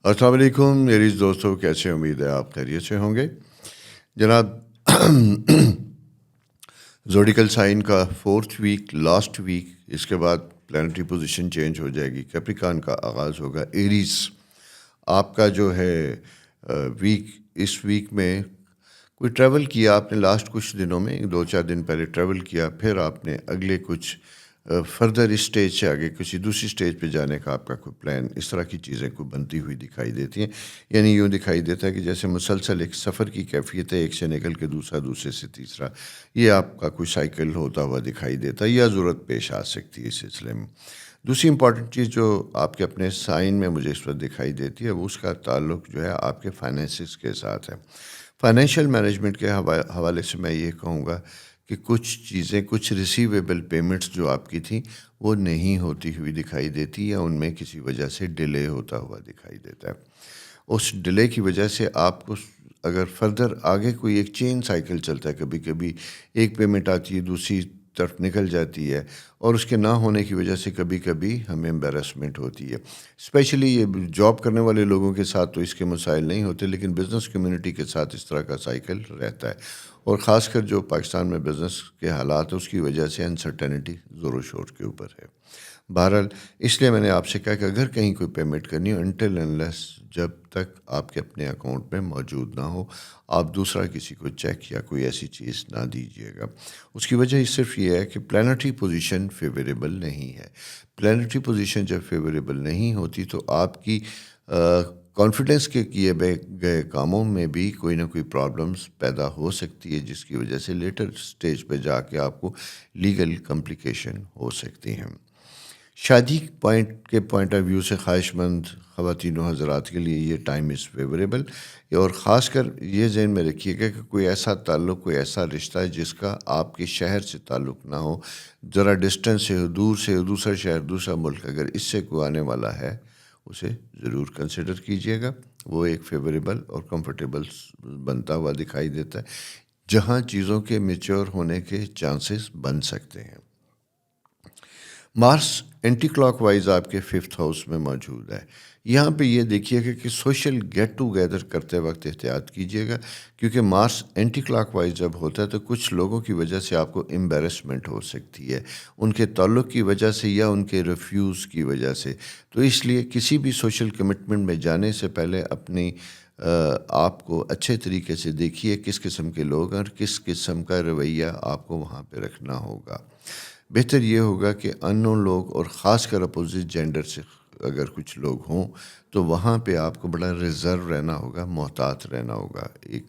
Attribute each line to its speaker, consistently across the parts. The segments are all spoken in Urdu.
Speaker 1: السلام علیکم میری دوستوں، کیسے؟ امید ہے آپ خیریت سے ہوں گے جناب۔ زوڈیکل سائن کا فورتھ ویک، لاسٹ ویک، اس کے بعد پلانٹری پوزیشن چینج ہو جائے گی، کیپریکان کا آغاز ہوگا، ایریز آپ کا جو ہے ویک، اس ویک میں کوئی ٹریول کیا آپ نے لاسٹ کچھ دنوں میں، 2-4 دن پہلے ٹریول کیا، پھر آپ نے اگلے کچھ فردر اسٹیج سے آگے کسی دوسری اسٹیج پہ جانے کا آپ کا کوئی پلان، اس طرح کی چیزیں کو بنتی ہوئی دکھائی دیتی ہیں۔ یعنی یوں دکھائی دیتا ہے کہ جیسے مسلسل ایک سفر کی کیفیت ہے، ایک سے نکل کے دوسرا، دوسرے سے تیسرا، یہ آپ کا کوئی سائیکل ہوتا ہوا دکھائی دیتا ہے، یا ضرورت پیش آ سکتی ہے اس سلسلے میں۔ دوسری امپورٹنٹ چیز جو آپ کے اپنے سائن میں مجھے اس وقت دکھائی دیتی ہے، وہ اس کا تعلق جو ہے آپ کے فائنینسز کے ساتھ ہے۔ فائنینشیل مینجمنٹ کے حوالے سے میں یہ کہوں گا کہ کچھ چیزیں، کچھ ریسیویبل پیمنٹس جو آپ کی تھیں وہ نہیں ہوتی ہوئی دکھائی دیتی، یا ان میں کسی وجہ سے ڈیلے ہوتا ہوا دکھائی دیتا ہے۔ اس ڈیلے کی وجہ سے آپ کو اگر فردر آگے کوئی ایک چین سائیکل چلتا ہے، کبھی کبھی ایک پیمنٹ آتی ہے دوسری طرف نکل جاتی ہے، اور اس کے نہ ہونے کی وجہ سے کبھی کبھی ہمیں امبیرسمنٹ ہوتی ہے۔ اسپیشلی یہ جاب کرنے والے لوگوں کے ساتھ تو اس کے مسائل نہیں ہوتے، لیکن بزنس کمیونٹی کے ساتھ اس طرح کا سائیکل رہتا ہے، اور خاص کر جو پاکستان میں بزنس کے حالات، اس کی وجہ سے انسرٹینٹی زور و شور کے اوپر ہے۔ بہرحال اس لیے میں نے آپ سے کہا کہ اگر کہیں کوئی پیمنٹ کرنی ہو، انٹل انلیس، جب تک آپ کے اپنے اکاؤنٹ میں موجود نہ ہو، آپ دوسرا کسی کو چیک یا کوئی ایسی چیز نہ دیجیے گا۔ اس کی وجہ صرف یہ ہے کہ پلانٹری پوزیشن فیوریبل نہیں ہے۔ پلانٹری پوزیشن جب فیوریبل نہیں ہوتی تو آپ کی کانفیڈنس کے کیے گئے کاموں میں بھی کوئی نہ کوئی پرابلمس پیدا ہو سکتی ہے، جس کی وجہ سے لیٹر سٹیج پہ جا کے آپ کو لیگل کمپلیکیشن ہو سکتی ہیں۔ شادی کے پوائنٹ آف ویو سے خواہش مند خواتین و حضرات کے لیے یہ ٹائم از فیوریبل، اور خاص کر یہ ذہن میں رکھیے گا کہ کوئی ایسا تعلق، کوئی ایسا رشتہ ہے جس کا آپ کے شہر سے تعلق نہ ہو، ذرا ڈسٹینس سے ہو، دور سے ہو، دوسرا شہر، دوسرا ملک، اگر اس سے کوئی آنے والا ہے اسے ضرور کنسیڈر کیجیے گا۔ وہ ایک فیوریبل اور کمفرٹیبل بنتا ہوا دکھائی دیتا ہے، جہاں چیزوں کے میچور ہونے کے چانسز بن سکتے ہیں۔ مارس اینٹی کلاک وائز آپ کے 5th ہاؤس میں موجود ہے۔ یہاں پہ یہ دیکھیے گا کہ سوشل گیٹ ٹو گیدر کرتے وقت احتیاط کیجیے گا، کیونکہ مارس اینٹی کلاک وائز جب ہوتا ہے تو کچھ لوگوں کی وجہ سے آپ کو امبیرسمنٹ ہو سکتی ہے، ان کے تعلق کی وجہ سے یا ان کے ریفیوز کی وجہ سے۔ تو اس لیے کسی بھی سوشل کمٹمنٹ میں جانے سے پہلے اپنی آپ کو اچھے طریقے سے دیکھیے کس قسم کے لوگ ہیں اور کس قسم کا رویہ آپ کو وہاں پہ رکھنا ہوگا۔ بہتر یہ ہوگا کہ اننون لوگ، اور خاص کر اپوزٹ جینڈر سے اگر کچھ لوگ ہوں تو وہاں پہ آپ کو بڑا ریزرو رہنا ہوگا، محتاط رہنا ہوگا۔ ایک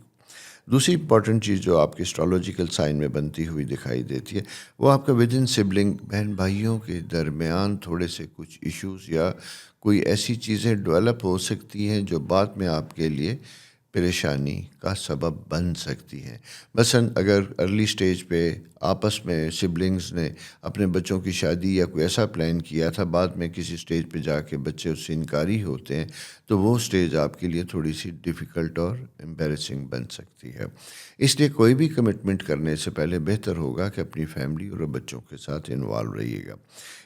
Speaker 1: دوسری امپورٹنٹ چیز جو آپ کے اسٹرالوجیکل سائن میں بنتی ہوئی دکھائی دیتی ہے، وہ آپ کا ود ان سبلنگ، بہن بھائیوں کے درمیان تھوڑے سے کچھ ایشوز یا کوئی ایسی چیزیں ڈیولپ ہو سکتی ہیں جو بعد میں آپ کے لیے پریشانی کا سبب بن سکتی ہیں۔ مثلا اگر ارلی سٹیج پہ آپس میں سبلنگز نے اپنے بچوں کی شادی یا کوئی ایسا پلان کیا تھا، بعد میں کسی سٹیج پہ جا کے بچے اس سے انکاری ہوتے ہیں، تو وہ سٹیج آپ کے لیے تھوڑی سی ڈیفیکلٹ اور امبیرسنگ بن سکتی ہے۔ اس لیے کوئی بھی کمٹمنٹ کرنے سے پہلے بہتر ہوگا کہ اپنی فیملی اور بچوں کے ساتھ انوالو رہیے گا۔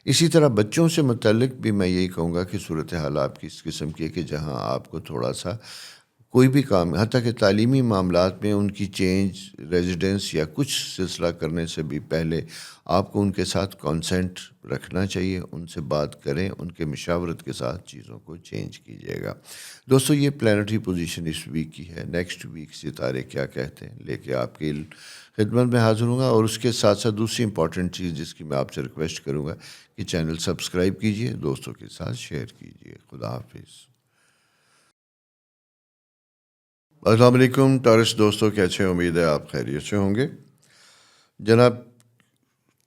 Speaker 1: اسی طرح بچوں سے متعلق بھی میں یہی کہوں گا کہ صورتحال آپ کی اس قسم کی ہے کہ جہاں آپ کو تھوڑا سا کوئی بھی کام، حتیٰ کہ تعلیمی معاملات میں ان کی چینج ریزیڈنس یا کچھ سلسلہ کرنے سے بھی پہلے آپ کو ان کے ساتھ کانسینٹ رکھنا چاہیے، ان سے بات کریں، ان کے مشاورت کے ساتھ چیزوں کو چینج کیجیے گا۔ دوستو، یہ پلانٹری پوزیشن اس ویک کی ہے۔ نیکسٹ ویک ستارے کیا کہتے ہیں لے کے آپ کی خدمت میں حاضر ہوں گا، اور اس کے ساتھ ساتھ دوسری امپورٹنٹ چیز جس کی میں آپ سے ریکویسٹ کروں گا کہ چینل سبسکرائب کیجیے، دوستوں کے ساتھ شیئر کیجیے۔ خدا حافظ۔ السلام علیکم ٹورس دوستوں، کیسے ہیں؟ امید ہے آپ خیریت سے ہوں گے جناب۔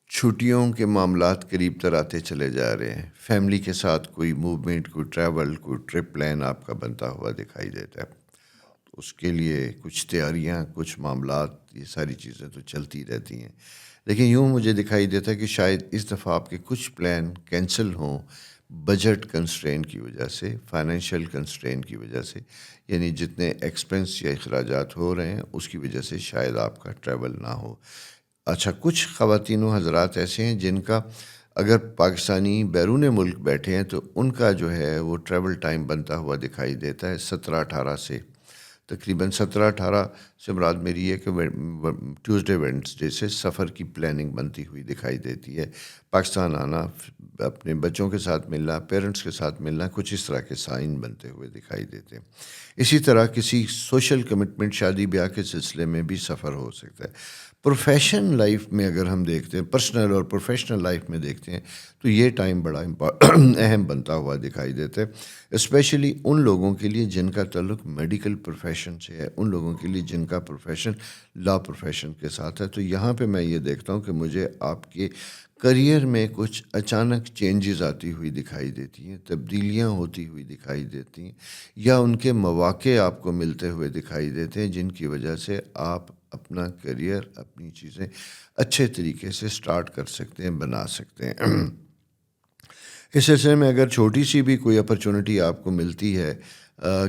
Speaker 1: چھٹیوں کے معاملات قریب تر آتے چلے جا رہے ہیں، فیملی کے ساتھ کوئی موومنٹ، کوئی ٹریول، کوئی ٹرپ پلان آپ کا بنتا ہوا دکھائی دیتا ہے۔ اس کے لیے کچھ تیاریاں، کچھ معاملات، یہ ساری چیزیں تو چلتی رہتی ہیں، لیکن یوں مجھے دکھائی دیتا ہے کہ شاید اس دفعہ آپ کے کچھ پلان کینسل ہوں بجٹ کنسٹرین کی وجہ سے، فائنینشیل کنسٹرین کی وجہ سے، یعنی جتنے ایکسپنس یا اخراجات ہو رہے ہیں اس کی وجہ سے شاید آپ کا ٹریول نہ ہو۔ اچھا، کچھ خواتین و حضرات ایسے ہیں جن کا اگر پاکستانی بیرون ملک بیٹھے ہیں تو ان کا جو ہے وہ ٹریول ٹائم بنتا ہوا دکھائی دیتا ہے 17-18 سے، تقریباً 17-18 سے مراد میری ہے کہ ٹیوزڈے وینسڈے سے سفر کی پلاننگ بنتی ہوئی دکھائی دیتی ہے، پاکستان آنا، اپنے بچوں کے ساتھ ملنا، پیرنٹس کے ساتھ ملنا، کچھ اس طرح کے سائن بنتے ہوئے دکھائی دیتے ہیں۔ اسی طرح کسی سوشل کمٹمنٹ، شادی بیاہ کے سلسلے میں بھی سفر ہو سکتا ہے۔ پروفیشن لائف میں اگر ہم دیکھتے ہیں، پرسنل اور پروفیشنل لائف میں دیکھتے ہیں تو یہ ٹائم بڑا اہم بنتا ہوا دکھائی دیتا ہے، اسپیشلی ان لوگوں کے لیے جن کا تعلق میڈیکل پروفیشن سے ہے، ان لوگوں کے لیے جن کا پروفیشن لا پروفیشن کے ساتھ ہے۔ تو یہاں پہ میں یہ دیکھتا ہوں کہ مجھے آپ کے کریئر میں کچھ اچانک چینجز آتی ہوئی دکھائی دیتی ہیں، تبدیلیاں ہوتی ہوئی دکھائی دیتی ہیں، یا ان کے مواقع آپ کو ملتے ہوئے دکھائی دیتے ہیں جن کی وجہ سے آپ اپنا کریئر، اپنی چیزیں اچھے طریقے سے سٹارٹ کر سکتے ہیں، بنا سکتے ہیں۔ اس سلسلے میں اگر چھوٹی سی بھی کوئی اپرچونٹی آپ کو ملتی ہے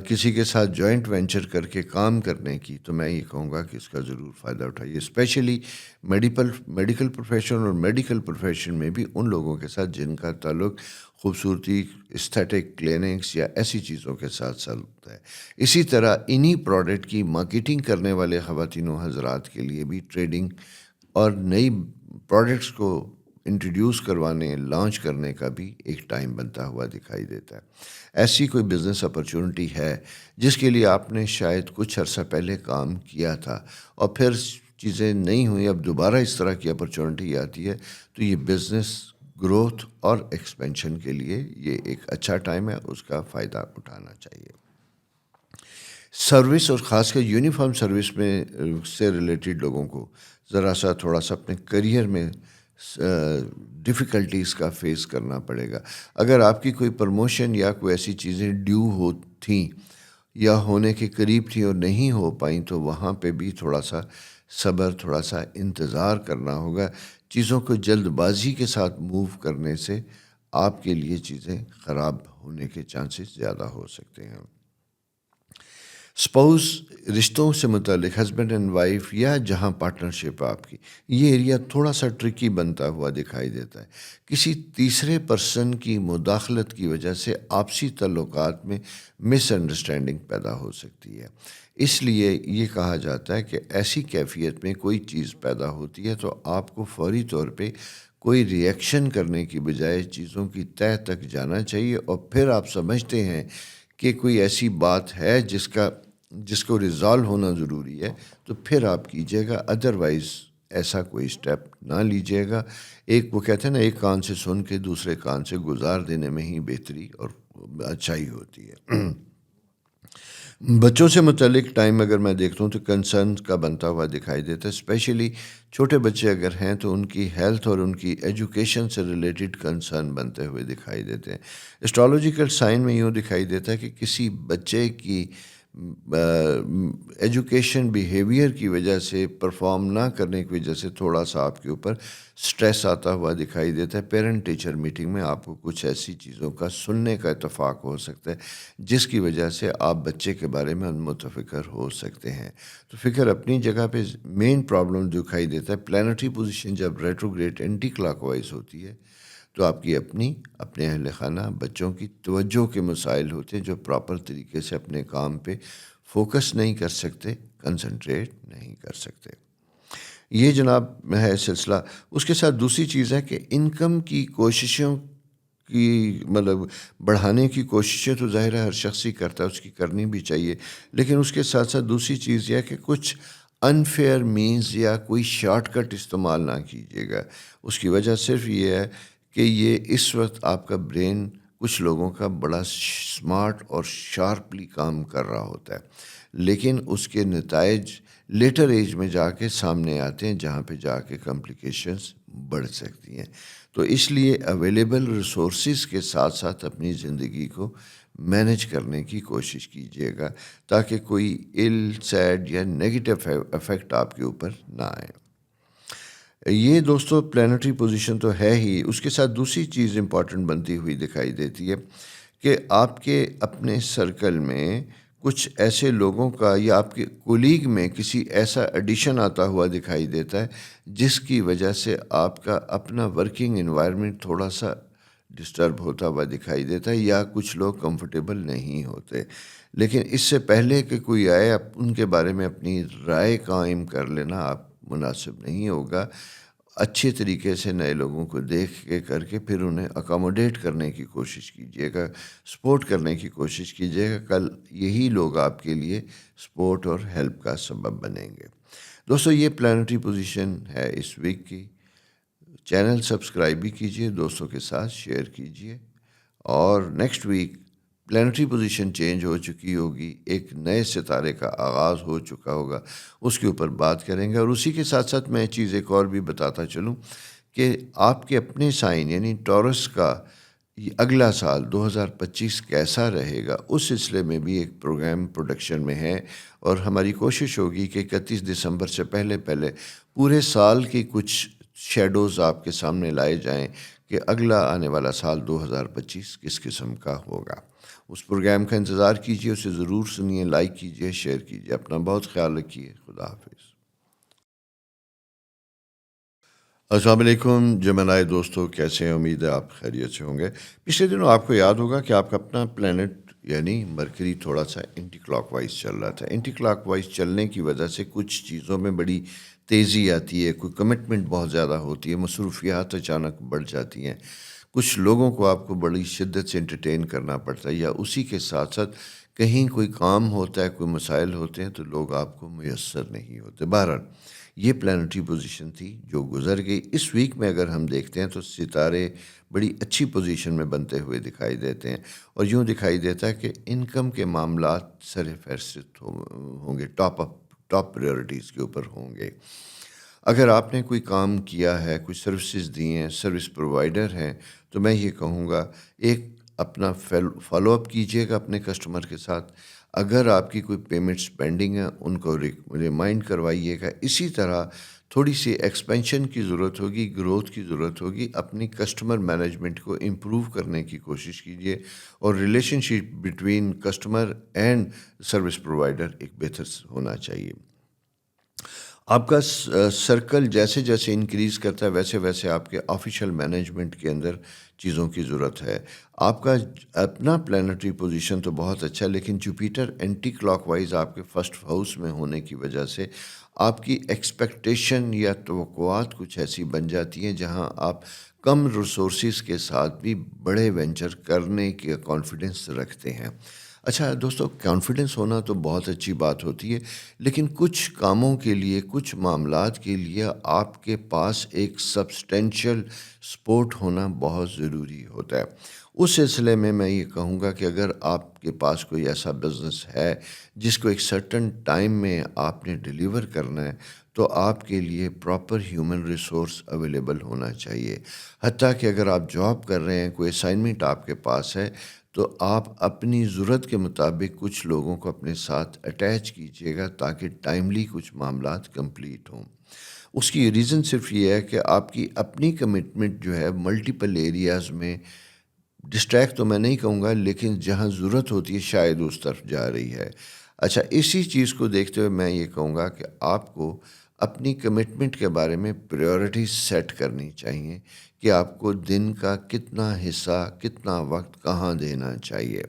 Speaker 1: کسی کے ساتھ جوائنٹ وینچر کر کے کام کرنے کی، تو میں یہ کہوں گا کہ اس کا ضرور فائدہ اٹھائیے، اسپیشلی میڈیکل پروفیشن اور میڈیکل پروفیشن میں بھی ان لوگوں کے ساتھ جن کا تعلق خوبصورتی، استھیٹک، کلینکس یا ایسی چیزوں کے ساتھ ہوتا ہے۔ اسی طرح انہی پروڈکٹ کی مارکیٹنگ کرنے والے خواتین و حضرات کے لیے بھی ٹریڈنگ اور نئی پروڈکٹس کو انٹروڈیوس کروانے، لانچ کرنے کا بھی ایک ٹائم بنتا ہوا دکھائی دیتا ہے۔ ایسی کوئی بزنس اپرچونٹی ہے جس کے لیے آپ نے شاید کچھ عرصہ پہلے کام کیا تھا اور پھر چیزیں نہیں ہوئیں، اب دوبارہ اس طرح کی اپرچونٹی آتی ہے، تو یہ بزنس گروتھ اور ایکسپینشن کے لیے یہ ایک اچھا ٹائم ہے، اس کا فائدہ اٹھانا چاہیے۔ سروس اور خاص کر یونیفارم سروس میں سے ریلیٹڈ لوگوں کو ذرا سا تھوڑا سا اپنے کریئر میں ڈیفیکلٹیز کا فیس کرنا پڑے گا۔ اگر آپ کی کوئی پروموشن یا کوئی ایسی چیزیں ڈیو تھیں یا ہونے کے قریب تھیں اور نہیں ہو پائیں، تو وہاں پہ بھی تھوڑا سا صبر، تھوڑا سا انتظار کرنا ہوگا۔ چیزوں کو جلد بازی کے ساتھ موو کرنے سے آپ کے لیے چیزیں خراب ہونے کے چانسز زیادہ ہو سکتے ہیں۔ سپاؤس، رشتوں سے متعلق ہسبینڈ اینڈ وائف یا جہاں پارٹنرشپ آپ کی، یہ ایریا تھوڑا سا ٹرکی بنتا ہوا دکھائی دیتا ہے۔ کسی تیسرے پرسن کی مداخلت کی وجہ سے آپسی تعلقات میں مس انڈرسٹینڈنگ پیدا ہو سکتی ہے۔ اس لیے یہ کہا جاتا ہے کہ ایسی کیفیت میں کوئی چیز پیدا ہوتی ہے تو آپ کو فوری طور پہ کوئی ری ایکشن کرنے کی بجائے چیزوں کی تہہ تک جانا چاہیے، اور پھر آپ سمجھتے ہیں کہ کوئی ایسی بات ہے جس کو ریزالو ہونا ضروری ہے، تو پھر آپ کیجیے گا، ادروائز ایسا کوئی اسٹیپ نہ لیجیے گا۔ وہ کہتے ہیں نا، ایک کان سے سن کے دوسرے کان سے گزار دینے میں ہی بہتری اور اچھائی ہوتی ہے۔ بچوں سے متعلق ٹائم اگر میں دیکھتا ہوں تو کنسرن کا بنتا ہوا دکھائی دیتا ہے، اسپیشلی چھوٹے بچے اگر ہیں تو ان کی ہیلتھ اور ان کی ایجوکیشن سے ریلیٹڈ کنسرن بنتے ہوئے دکھائی دیتے ہیں۔ اسٹرالوجیکل سائن میں یوں دکھائی دیتا ہے کہ کسی بچے کی ایجوکیشن بیہیویئر کی وجہ سے، پرفارم نہ کرنے کی وجہ سے تھوڑا سا آپ کے اوپر سٹریس آتا ہوا دکھائی دیتا ہے۔ پیرنٹ ٹیچر میٹنگ میں آپ کو کچھ ایسی چیزوں کا سننے کا اتفاق ہو سکتا ہے جس کی وجہ سے آپ بچے کے بارے میں متفکر ہو سکتے ہیں۔ تو فکر اپنی جگہ پہ، مین پرابلم دکھائی دیتا ہے پلانٹری پوزیشن جب ریٹروگریڈ اینٹی کلاک وائز ہوتی ہے تو آپ کی اپنے اہل خانہ بچوں کی توجہ کے مسائل ہوتے ہیں، جو پراپر طریقے سے اپنے کام پہ فوکس نہیں کر سکتے، کنسنٹریٹ نہیں کر سکتے۔ یہ جناب ہے سلسلہ۔ اس کے ساتھ دوسری چیز ہے کہ انکم کی کوششوں کی بڑھانے کی کوششیں تو ظاہر ہے ہر شخص ہی کرتا ہے، اس کی کرنی بھی چاہیے، لیکن اس کے ساتھ ساتھ دوسری چیز یہ ہے کہ کچھ انفیئر مینز یا کوئی شارٹ کٹ استعمال نہ کیجیے گا۔ اس کی وجہ صرف یہ ہے کہ یہ اس وقت آپ کا برین کچھ لوگوں کا بڑا سمارٹ اور شارپلی کام کر رہا ہوتا ہے، لیکن اس کے نتائج لیٹر ایج میں جا کے سامنے آتے ہیں، جہاں پہ جا کے کمپلیکیشنز بڑھ سکتی ہیں۔ تو اس لیے اویلیبل ریسورسز کے ساتھ ساتھ اپنی زندگی کو مینج کرنے کی کوشش کیجیے گا تاکہ کوئی سیڈ یا نیگیٹو ایفیکٹ آپ کے اوپر نہ آئے۔ یہ دوستو پلانٹری پوزیشن تو ہے ہی، اس کے ساتھ دوسری چیز امپورٹنٹ بنتی ہوئی دکھائی دیتی ہے کہ آپ کے اپنے سرکل میں کچھ ایسے لوگوں کا یا آپ کے کولیگ میں کسی ایسا ایڈیشن آتا ہوا دکھائی دیتا ہے جس کی وجہ سے آپ کا اپنا ورکنگ انوائرمنٹ تھوڑا سا ڈسٹرب ہوتا ہوا دکھائی دیتا ہے یا کچھ لوگ کمفرٹیبل نہیں ہوتے. لیکن اس سے پہلے کہ کوئی آئے ان کے بارے میں اپنی رائے قائم کر لینا آپ مناسب نہیں ہوگا. اچھے طریقے سے نئے لوگوں کو دیکھ کے کر کے پھر انہیں اکاموڈیٹ کرنے کی کوشش کیجیے گا, سپورٹ کرنے کی کوشش کیجیے گا. کل یہی لوگ آپ کے لیے سپورٹ اور ہیلپ کا سبب بنیں گے. دوستو یہ پلانٹری پوزیشن ہے اس ویک کی. چینل سبسکرائب بھی کیجیے, دوستوں کے ساتھ شیئر کیجیے, اور next week planetary position change ہو چکی ہوگی, ایک نئے ستارے کا آغاز ہو چکا ہوگا, اس کے اوپر بات کریں گے. اور اسی کے ساتھ ساتھ میں چیز ایک اور بھی بتاتا چلوں کہ آپ کے اپنے سائن یعنی ٹورس کا اگلا سال 2025 کیسا رہے گا, اس سلسلے میں بھی ایک پروگرام پروڈکشن میں ہے. اور ہماری کوشش ہوگی کہ 31 دسمبر سے پہلے پورے سال کی کچھ شیڈوز آپ کے سامنے لائے جائیں کہ اگلا آنے والا سال 2025 کس قسم کا ہوگا. اس پروگرام کا انتظار کیجیے, اسے ضرور سنیے, لائک کیجیے, شیئر کیجیے. اپنا بہت خیال رکھیے. خدا حافظ. السلام علیکم جمنائے دوستو, کیسے ہیں؟ امید ہے آپ خیریت سے ہوں گے. پچھلے دنوں آپ کو یاد ہوگا کہ آپ کا اپنا پلینٹ یعنی مرکری تھوڑا سا اینٹی کلاک وائز چل رہا تھا. اینٹی کلاک وائز چلنے کی وجہ سے کچھ چیزوں میں بڑی تیزی آتی ہے, کوئی کمٹمنٹ بہت زیادہ ہوتی ہے, مصروفیات اچانک بڑھ جاتی ہیں, کچھ لوگوں کو آپ کو بڑی شدت سے انٹرٹین کرنا پڑتا ہے, یا اسی کے ساتھ ساتھ کہیں کوئی کام ہوتا ہے, کوئی مسائل ہوتے ہیں تو لوگ آپ کو میسر نہیں ہوتے. بہرحال یہ پلانٹری پوزیشن تھی جو گزر گئی. اس ویک میں اگر ہم دیکھتے ہیں تو ستارے بڑی اچھی پوزیشن میں بنتے ہوئے دکھائی دیتے ہیں, اور یوں دکھائی دیتا ہے کہ انکم کے معاملات سر فہرست ہوں گے, ٹاپ پریورٹیز کے اوپر ہوں گے. اگر آپ نے کوئی کام کیا ہے, کوئی سروسز دی ہیں, سروس پرووائڈر ہیں, تو میں یہ کہوں گا ایک اپنا فالو اپ کیجیے گا اپنے کسٹمر کے ساتھ. اگر آپ کی کوئی پیمنٹس پینڈنگ ہیں ان کو ریمائنڈ کروائیے گا. اسی طرح تھوڑی سی ایکسپینشن کی ضرورت ہوگی, گروتھ کی ضرورت ہوگی. اپنی کسٹمر مینجمنٹ کو امپروو کرنے کی کوشش کیجیے, اور relation ship between customer and service provider ایک بہتر ہونا چاہیے. آپ کا سرکل جیسے جیسے انکریز کرتا ہے ویسے ویسے آپ کے آفیشیل مینجمنٹ کے اندر چیزوں کی ضرورت ہے. آپ کا اپنا پلانٹری پوزیشن تو بہت اچھا ہے, لیکن جوپیٹر اینٹی کلاک وائز آپ کے فرسٹ ہاؤس میں ہونے کی وجہ سے آپ کی ایکسپیکٹیشن یا توقعات کچھ ایسی بن جاتی ہیں جہاں آپ کم ریسورسز کے ساتھ بھی بڑے وینچر کرنے کے کانفیڈنس رکھتے ہیں. اچھا دوستو, کانفیڈنس ہونا تو بہت اچھی بات ہوتی ہے, لیکن کچھ کاموں کے لیے, کچھ معاملات کے لیے آپ کے پاس ایک سبسٹینشیل سپورٹ ہونا بہت ضروری ہوتا ہے. اس سلسلے میں یہ کہوں گا کہ اگر آپ کے پاس کوئی ایسا بزنس ہے جس کو ایک سرٹن ٹائم میں آپ نے ڈیلیور کرنا ہے, تو آپ کے لیے پراپر ہیومن ریسورس اویلیبل ہونا چاہیے. حتیٰ کہ اگر آپ جاب کر رہے ہیں, کوئی اسائنمنٹ آپ کے پاس ہے, تو آپ اپنی ضرورت کے مطابق کچھ لوگوں کو اپنے ساتھ اٹیچ کیجیے گا تاکہ ٹائملی کچھ معاملات کمپلیٹ ہوں. اس کی ریزن صرف یہ ہے کہ آپ کی اپنی کمٹمنٹ جو ہے ملٹیپل ایریاز میں ڈسٹریکٹ تو میں نہیں کہوں گا, لیکن جہاں ضرورت ہوتی ہے شاید اس طرف جا رہی ہے. اچھا, اسی چیز کو دیکھتے ہوئے میں یہ کہوں گا کہ آپ کو اپنی کمٹمنٹ کے بارے میں پریورٹیز سیٹ کرنی چاہیے کہ آپ کو دن کا کتنا حصہ, کتنا وقت کہاں دینا چاہیے.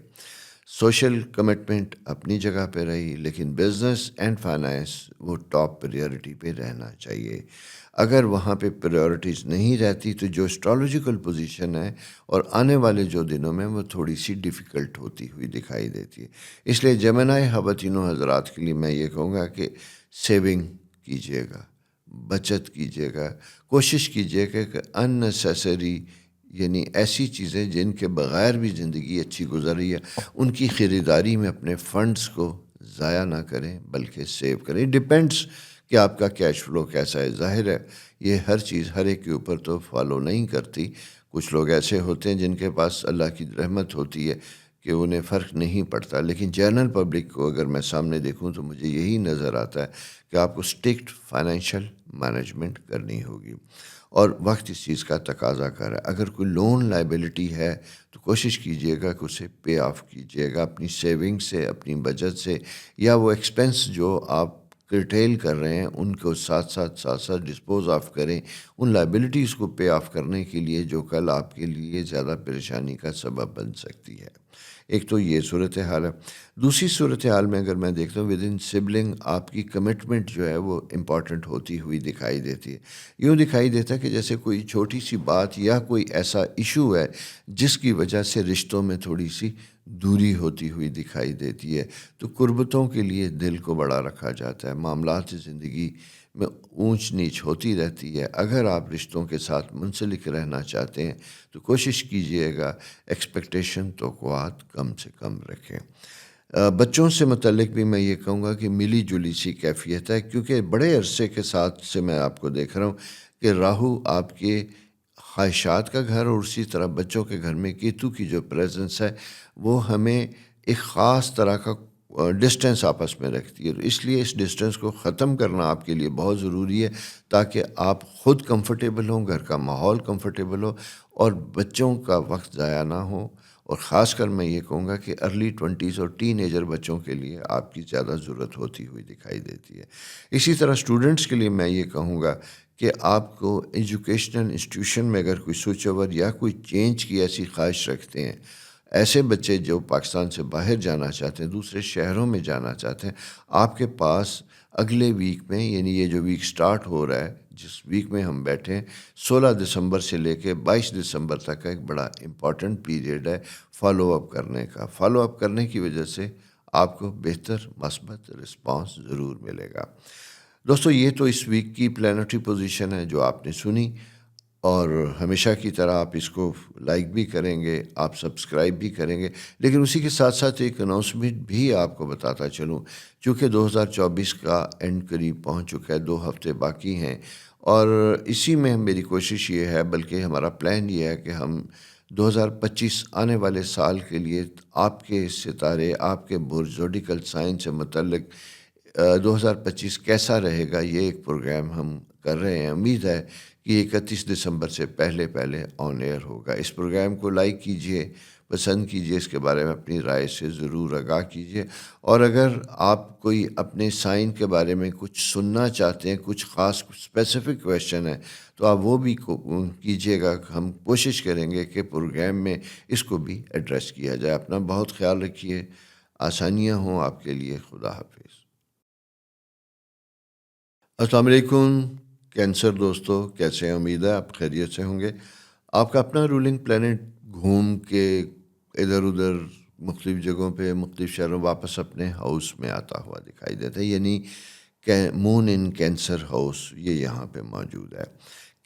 Speaker 1: سوشل کمٹمنٹ اپنی جگہ پہ رہی, لیکن بزنس اینڈ فائنانس وہ ٹاپ پریورٹی پہ رہنا چاہیے. اگر وہاں پہ پریورٹیز نہیں رہتی تو جو اسٹرالوجیکل پوزیشن ہے اور آنے والے جو دنوں میں وہ تھوڑی سی ڈیفیکلٹ ہوتی ہوئی دکھائی دیتی ہے. اس لیے جمنائے خواتینوں حضرات کے لیے میں یہ کہوں گا کہ سیونگ کیجیے گا, بچت کیجیے گا, کوشش کیجیے کہ ان نیسیسری یعنی ایسی چیزیں جن کے بغیر بھی زندگی اچھی گزر رہی ہے ان کی خریداری میں اپنے فنڈز کو ضائع نہ کریں بلکہ سیو کریں. ڈیپینڈس کہ آپ کا کیش فلو کیسا ہے. ظاہر ہے یہ ہر چیز ہر ایک کے اوپر تو فالو نہیں کرتی. کچھ لوگ ایسے ہوتے ہیں جن کے پاس اللہ کی رحمت ہوتی ہے کہ انہیں فرق نہیں پڑتا, لیکن جنرل پبلک کو اگر میں سامنے دیکھوں تو مجھے یہی نظر آتا ہے کہ آپ کو اسٹرکٹ فائنینشیل مینجمنٹ کرنی ہوگی، اور وقت اس چیز کا تقاضا کر رہا ہے۔ اگر کوئی لون لائبلٹی ہے تو کوشش کیجیے گا کہ اسے پے آف کیجیے گا اپنی سیونگ سے، اپنی بچت سے، یا وہ ایکسپنس جو آپ کرٹیل کر رہے ہیں ان کو ساتھ ساتھ ڈسپوز آف کریں، ان لائبلٹیز کو پے آف کرنے کے لیے جو کل آپ کے لیے زیادہ پریشانی کا سبب بن سکتی ہے۔ ایک تو یہ صورتحال ہے۔ دوسری صورتحال میں اگر میں دیکھتا ہوں ود ان سبلنگ، آپ کی کمٹمنٹ جو ہے وہ امپورٹنٹ ہوتی ہوئی دکھائی دیتی ہے۔ یوں دکھائی دیتا ہے کہ جیسے کوئی چھوٹی سی بات یا کوئی ایسا ایشو ہے جس کی وجہ سے رشتوں میں تھوڑی سی دوری ہوتی ہوئی دکھائی دیتی ہے، تو قربتوں کے لیے دل کو بڑا رکھا جاتا ہے۔ معاملات زندگی میں اونچ نیچ ہوتی رہتی ہے۔ اگر آپ رشتوں کے ساتھ منسلک رہنا چاہتے ہیں تو کوشش کیجئے گا ایکسپیکٹیشن توقعات کم سے کم رکھیں۔ بچوں سے متعلق بھی میں یہ کہوں گا کہ ملی جلی سی کیفیت ہے، کیونکہ بڑے عرصے کے ساتھ سے میں آپ کو دیکھ رہا ہوں کہ راہو آپ کے خواہشات کا گھر، اور اسی طرح بچوں کے گھر میں کیتو کی جو پریزنس ہے وہ ہمیں ایک خاص طرح کا ڈسٹینس آپس میں رکھتی ہے۔ اس لیے اس ڈسٹینس کو ختم کرنا آپ کے لیے بہت ضروری ہے، تاکہ آپ خود کمفرٹیبل ہوں، گھر کا ماحول کمفرٹیبل ہو، اور بچوں کا وقت ضائع نہ ہو۔ اور خاص کر میں یہ کہوں گا کہ ارلی 20s اور ٹین ایجر بچوں کے لیے آپ کی زیادہ ضرورت ہوتی ہوئی دکھائی دیتی ہے۔ اسی طرح اسٹوڈنٹس کے لیے میں یہ کہوں گا کہ آپ کو ایجوکیشنل انسٹیٹیوشن میں اگر کوئی سوئچ اوور یا کوئی چینج کی ایسی خواہش رکھتے ہیں، ایسے بچے جو پاکستان سے باہر جانا چاہتے ہیں، دوسرے شہروں میں جانا چاہتے ہیں، آپ کے پاس اگلے ویک میں، یعنی یہ جو ویک سٹارٹ ہو رہا ہے، جس ویک میں ہم بیٹھے ہیں، 16 دسمبر سے لے کے 22 دسمبر تک کا ایک بڑا امپورٹنٹ پیریڈ ہے فالو اپ کرنے کا۔ فالو اپ کرنے کی وجہ سے آپ کو بہتر مثبت رسپانس ضرور ملے گا۔ دوستو، یہ تو اس ویک کی پلانٹری پوزیشن ہے جو آپ نے سنی، اور ہمیشہ کی طرح آپ اس کو لائک بھی کریں گے، آپ سبسکرائب بھی کریں گے، لیکن اسی کے ساتھ ساتھ ایک اناؤنسمنٹ بھی آپ کو بتاتا چلوں، چونکہ 2024 کا اینڈ قریب پہنچ چکا ہے، 2 ہفتے باقی ہیں، اور اسی میں میری کوشش یہ ہے، بلکہ ہمارا پلان یہ ہے کہ ہم 2025 آنے والے سال کے لیے آپ کے ستارے، آپ کے برج زوڈیکل سائن سے متعلق 2025 کیسا رہے گا، یہ ایک پروگرام ہم کر رہے ہیں۔ امید ہے کہ 31 دسمبر سے پہلے آن ایئر ہوگا۔ اس پروگرام کو لائک کیجئے، پسند کیجئے، اس کے بارے میں اپنی رائے سے ضرور آگاہ کیجئے، اور اگر آپ کوئی اپنے سائن کے بارے میں کچھ سننا چاہتے ہیں، کچھ خاص اسپیسیفک کویشچن ہے، تو آپ وہ بھی کیجئے گا۔ ہم کوشش کریں گے کہ پروگرام میں اس کو بھی ایڈریس کیا جائے۔ اپنا بہت خیال رکھیے، آسانیاں ہوں آپ کے لیے۔ خدا حافظ۔ السلام علیکم کینسر دوستو، کیسے ہیں؟ امید ہے آپ خیریت سے ہوں گے۔ آپ کا اپنا رولنگ پلانٹ گھوم کے ادھر ادھر مختلف جگہوں پہ، مختلف شہروں، واپس اپنے ہاؤس میں آتا ہوا دکھائی دیتا ہے، یعنی مون ان کینسر ہاؤس یہ یہاں پہ موجود ہے۔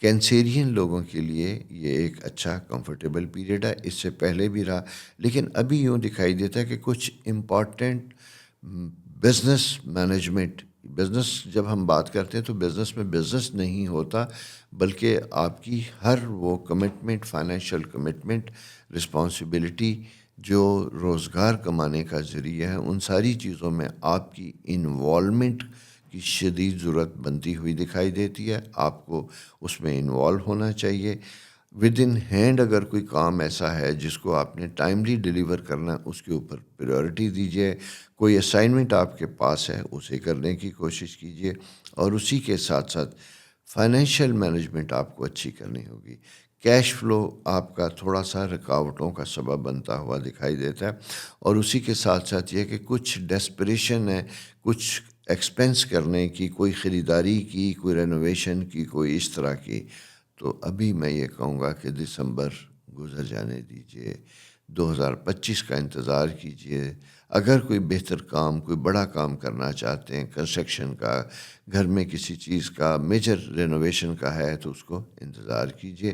Speaker 1: کینسیرین لوگوں کے لیے یہ ایک اچھا کمفرٹیبل پیریڈ ہے، اس سے پہلے بھی رہا، لیکن ابھی یوں دکھائی دیتا ہے کہ کچھ امپورٹنٹ بزنس مینجمنٹ، بزنس جب ہم بات کرتے ہیں تو بزنس میں بزنس نہیں ہوتا، بلکہ آپ کی ہر وہ کمٹمنٹ، فائنینشیل کمٹمنٹ، رسپانسبلٹی جو روزگار کمانے کا ذریعہ ہے، ان ساری چیزوں میں آپ کی انوالومنٹ کی شدید ضرورت بنتی ہوئی دکھائی دیتی ہے۔ آپ کو اس میں انوالو ہونا چاہیے۔ ود ان ہینڈ اگر کوئی کام ایسا ہے جس کو آپ نے ٹائملی ڈیلیور کرنا، اس کے اوپر پریورٹی دیجیے۔ کوئی اسائنمنٹ آپ کے پاس ہے اسے کرنے کی کوشش کیجیے، اور اسی کے ساتھ ساتھ فائنینشیل مینجمنٹ آپ کو اچھی کرنی ہوگی۔ کیش فلو آپ کا تھوڑا سا رکاوٹوں کا سبب بنتا ہوا دکھائی دیتا ہے، اور اسی کے ساتھ ساتھ یہ کہ کچھ ڈیسپریشن ہے، کچھ ایکسپینس کرنے کی، کوئی خریداری کی، کوئی رینوویشن کی، کوئی اس طرح کی، تو ابھی میں یہ کہوں گا کہ دسمبر گزر جانے دیجیے، 2025 کا انتظار کیجیے۔ اگر کوئی بہتر کام، کوئی بڑا کام کرنا چاہتے ہیں، کنسٹرکشن کا، گھر میں کسی چیز کا میجر رینوویشن کا ہے، تو اس کو انتظار کیجیے۔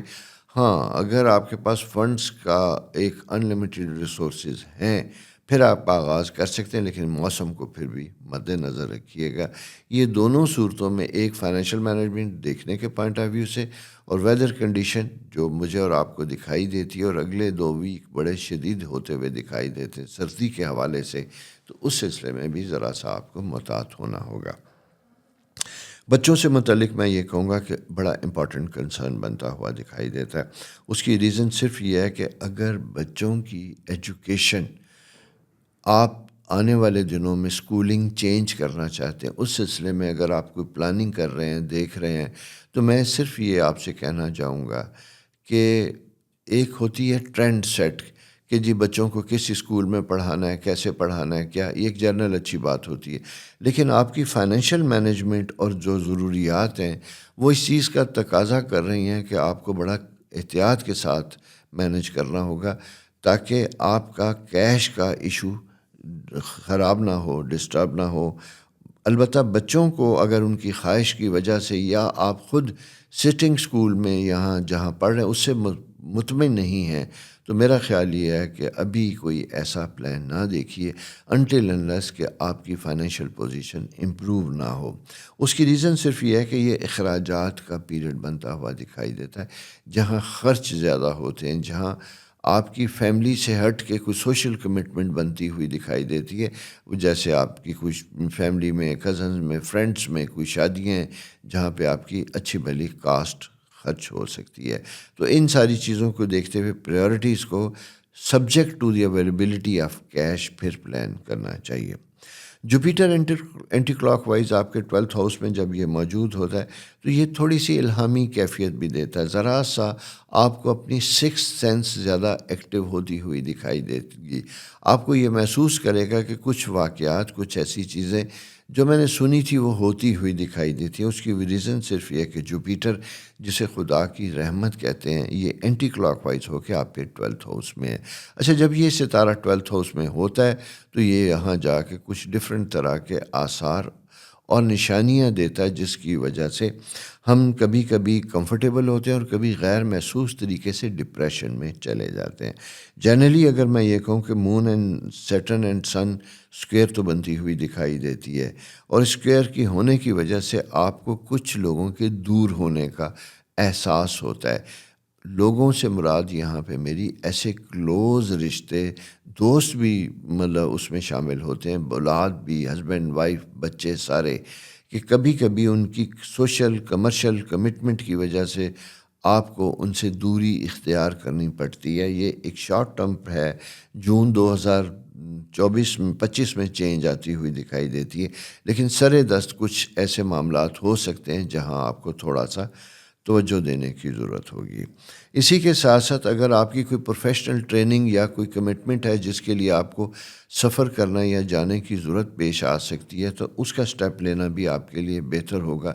Speaker 1: ہاں، اگر آپ کے پاس فنڈز کا ایک انلمیٹڈ ریسورسز ہیں، پھر آپ آغاز کر سکتے ہیں، لیکن موسم کو پھر بھی مد نظر رکھیے گا۔ یہ دونوں صورتوں میں، ایک فائنینشیل مینجمنٹ دیکھنے کے پوائنٹ آف ویو سے، اور ویدر کنڈیشن جو مجھے اور آپ کو دکھائی دیتی ہے، اور اگلے 2 ویک بڑے شدید ہوتے ہوئے دکھائی دیتے ہیں سردی کے حوالے سے، تو اس سلسلے میں بھی ذرا سا آپ کو محتاط ہونا ہوگا۔ بچوں سے متعلق میں یہ کہوں گا کہ بڑا امپورٹنٹ کنسرن بنتا ہوا دکھائی دیتا ہے. اس کی ریزن صرف یہ ہے کہ اگر بچوں کی ایجوکیشن آپ آنے والے دنوں میں اسکولنگ چینج کرنا چاہتے ہیں، اس سلسلے میں اگر آپ کوئی پلاننگ کر رہے ہیں، دیکھ رہے ہیں، تو میں صرف یہ آپ سے کہنا چاہوں گا کہ ایک ہوتی ہے ٹرینڈ سیٹ کہ جی بچوں کو کس اسکول میں پڑھانا ہے، کیسے پڑھانا ہے، کیا، یہ ایک جنرل اچھی بات ہوتی ہے. لیکن آپ کی فائنینشیل مینجمنٹ اور جو ضروریات ہیں وہ اس چیز کا تقاضا کر رہی ہیں کہ آپ کو بڑا احتیاط کے ساتھ مینج کرنا ہوگا تاکہ آپ کا کیش کا ایشو خراب نہ ہو، ڈسٹرب نہ ہو. البتہ بچوں کو اگر ان کی خواہش کی وجہ سے یا آپ خود سٹنگ اسکول میں یہاں جہاں پڑھ رہے ہیں اس سے مطمئن نہیں ہیں، تو میرا خیال یہ ہے کہ ابھی کوئی ایسا پلان نہ دیکھیے انٹل انلیس کہ آپ کی فائنینشیل پوزیشن امپروو نہ ہو. اس کی ریزن صرف یہ ہے کہ یہ اخراجات کا پیریڈ بنتا ہوا دکھائی دیتا ہے، جہاں خرچ زیادہ ہوتے ہیں، جہاں آپ کی فیملی سے ہٹ کے کوئی سوشل کمٹمنٹ بنتی ہوئی دکھائی دیتی ہے. جیسے آپ کی کچھ فیملی میں، کزنز میں، فرینڈس میں کوئی شادیاں ہیں جہاں پہ آپ کی اچھی بھلی کاسٹ خرچ ہو سکتی ہے. تو ان ساری چیزوں کو دیکھتے ہوئے پریورٹیز کو subject to the availability of cash پھر پلان کرنا چاہیے. جوپیٹر اینٹی کلاک وائز آپ کے 12th ہاؤس میں جب یہ موجود ہوتا ہے تو یہ تھوڑی سی الہامی کیفیت بھی دیتا ہے، ذرا سا آپ کو اپنی سکس سینس زیادہ ایکٹیو ہوتی ہوئی دکھائی دیتی گی. آپ کو یہ محسوس کرے گا کہ کچھ واقعات، کچھ ایسی چیزیں جو میں نے سنی تھی وہ ہوتی ہوئی دکھائی دیتی ہیں. اس کی ریزن صرف یہ کہ جوپیٹر جسے خدا کی رحمت کہتے ہیں یہ اینٹی کلاک وائز ہو کے آپ کے 12th ہاؤس میں ہے. اچھا، جب یہ ستارہ 12th ہاؤس میں ہوتا ہے تو یہ یہاں جا کے کچھ ڈفرینٹ طرح کے آثار اور نشانیاں دیتا ہے جس کی وجہ سے ہم کبھی کبھی کمفرٹیبل ہوتے ہیں اور کبھی غیر محسوس طریقے سے ڈپریشن میں چلے جاتے ہیں. جنرلی اگر میں یہ کہوں کہ moon and Saturn and sun square تو بنتی ہوئی دکھائی دیتی ہے، اور اسکوئر کی ہونے کی وجہ سے آپ کو کچھ لوگوں کے دور ہونے کا احساس ہوتا ہے. لوگوں سے مراد یہاں پہ میری ایسے کلوز رشتے، دوست بھی مطلب اس میں شامل ہوتے ہیں، اولاد بھی، ہسبینڈ وائف بچے سارے، کہ کبھی کبھی ان کی سوشل کمرشل کمٹمنٹ کی وجہ سے آپ کو ان سے دوری اختیار کرنی پڑتی ہے. یہ ایک شارٹ ٹرم ہے، جون 2025 میں چینج آتی ہوئی دکھائی دیتی ہے، لیکن سر دست کچھ ایسے معاملات ہو سکتے ہیں جہاں آپ کو تھوڑا سا توجہ دینے کی ضرورت ہوگی. اسی کے ساتھ ساتھ اگر آپ کی کوئی پروفیشنل ٹریننگ یا کوئی کمٹمنٹ ہے جس کے لیے آپ کو سفر کرنا یا جانے کی ضرورت پیش آ سکتی ہے تو اس کا سٹیپ لینا بھی آپ کے لیے بہتر ہوگا.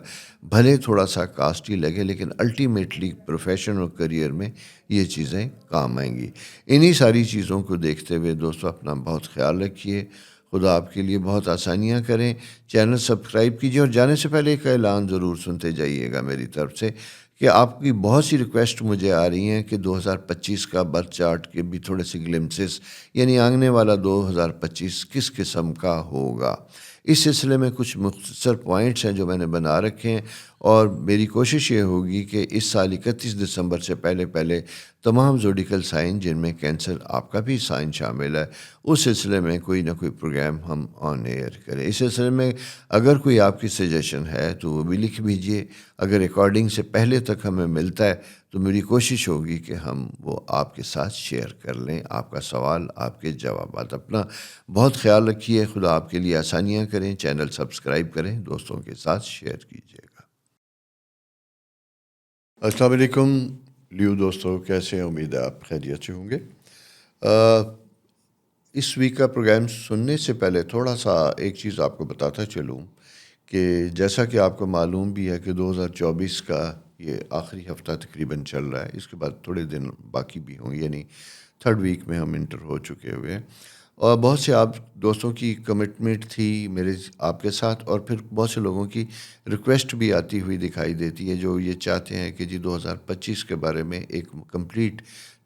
Speaker 1: بھلے تھوڑا سا کاسٹلی لگے لیکن الٹیمیٹلی پروفیشن اور کریئر میں یہ چیزیں کام آئیں گی. انہی ساری چیزوں کو دیکھتے ہوئے دوستو اپنا بہت خیال رکھیے. خدا آپ کے لیے بہت آسانیاں کریں. چینل سبسکرائب کیجیے اور جانے سے پہلے ایک اعلان ضرور سنتے جائیے گا میری طرف سے کہ آپ کی بہت سی ریکویسٹ مجھے آ رہی ہیں کہ 2025 کا برتھ چارٹ کے بھی تھوڑے سے گلمسز، یعنی آگنے والا 2025 کس قسم کا ہوگا. اس سلسلے میں کچھ مختصر پوائنٹس ہیں جو میں نے بنا رکھے ہیں، اور میری کوشش یہ ہوگی کہ اس سال 31 دسمبر سے پہلے تمام زوڈیکل سائن جن میں کینسر آپ کا بھی سائن شامل ہے اس سلسلے میں کوئی نہ کوئی پروگرام ہم آن ایئر کریں. اس سلسلے میں اگر کوئی آپ کی سجیشن ہے تو وہ بھی لکھ بھیجیے. اگر ریکارڈنگ سے پہلے تک ہمیں ملتا ہے تو میری کوشش ہوگی کہ ہم وہ آپ کے ساتھ شیئر کر لیں. آپ کا سوال، آپ کے جوابات. اپنا بہت خیال رکھیے. خدا آپ کے لیے آسانیاں کریں. چینل سبسکرائب کریں، دوستوں کے ساتھ شیئر کیجیے گا. السلام علیکم لیو دوستو، کیسے ہیں؟ امید ہے آپ خیریت سے ہوں گے. اس ویک کا پروگرام سننے سے پہلے تھوڑا سا ایک چیز آپ کو بتاتا چلوں کہ جیسا کہ آپ کو معلوم بھی ہے کہ 2024 کا یہ آخری ہفتہ تقریباً چل رہا ہے. اس کے بعد تھوڑے دن باقی بھی ہوں، یعنی 3rd ویک میں ہم انٹر ہو چکے ہوئے ہیں. اور بہت سے آپ دوستوں کی کمٹمنٹ تھی میرے آپ کے ساتھ، اور پھر بہت سے لوگوں کی ریکویسٹ بھی آتی ہوئی دکھائی دیتی ہے جو یہ چاہتے ہیں کہ جی 2025 کے بارے میں ایک کمپلیٹ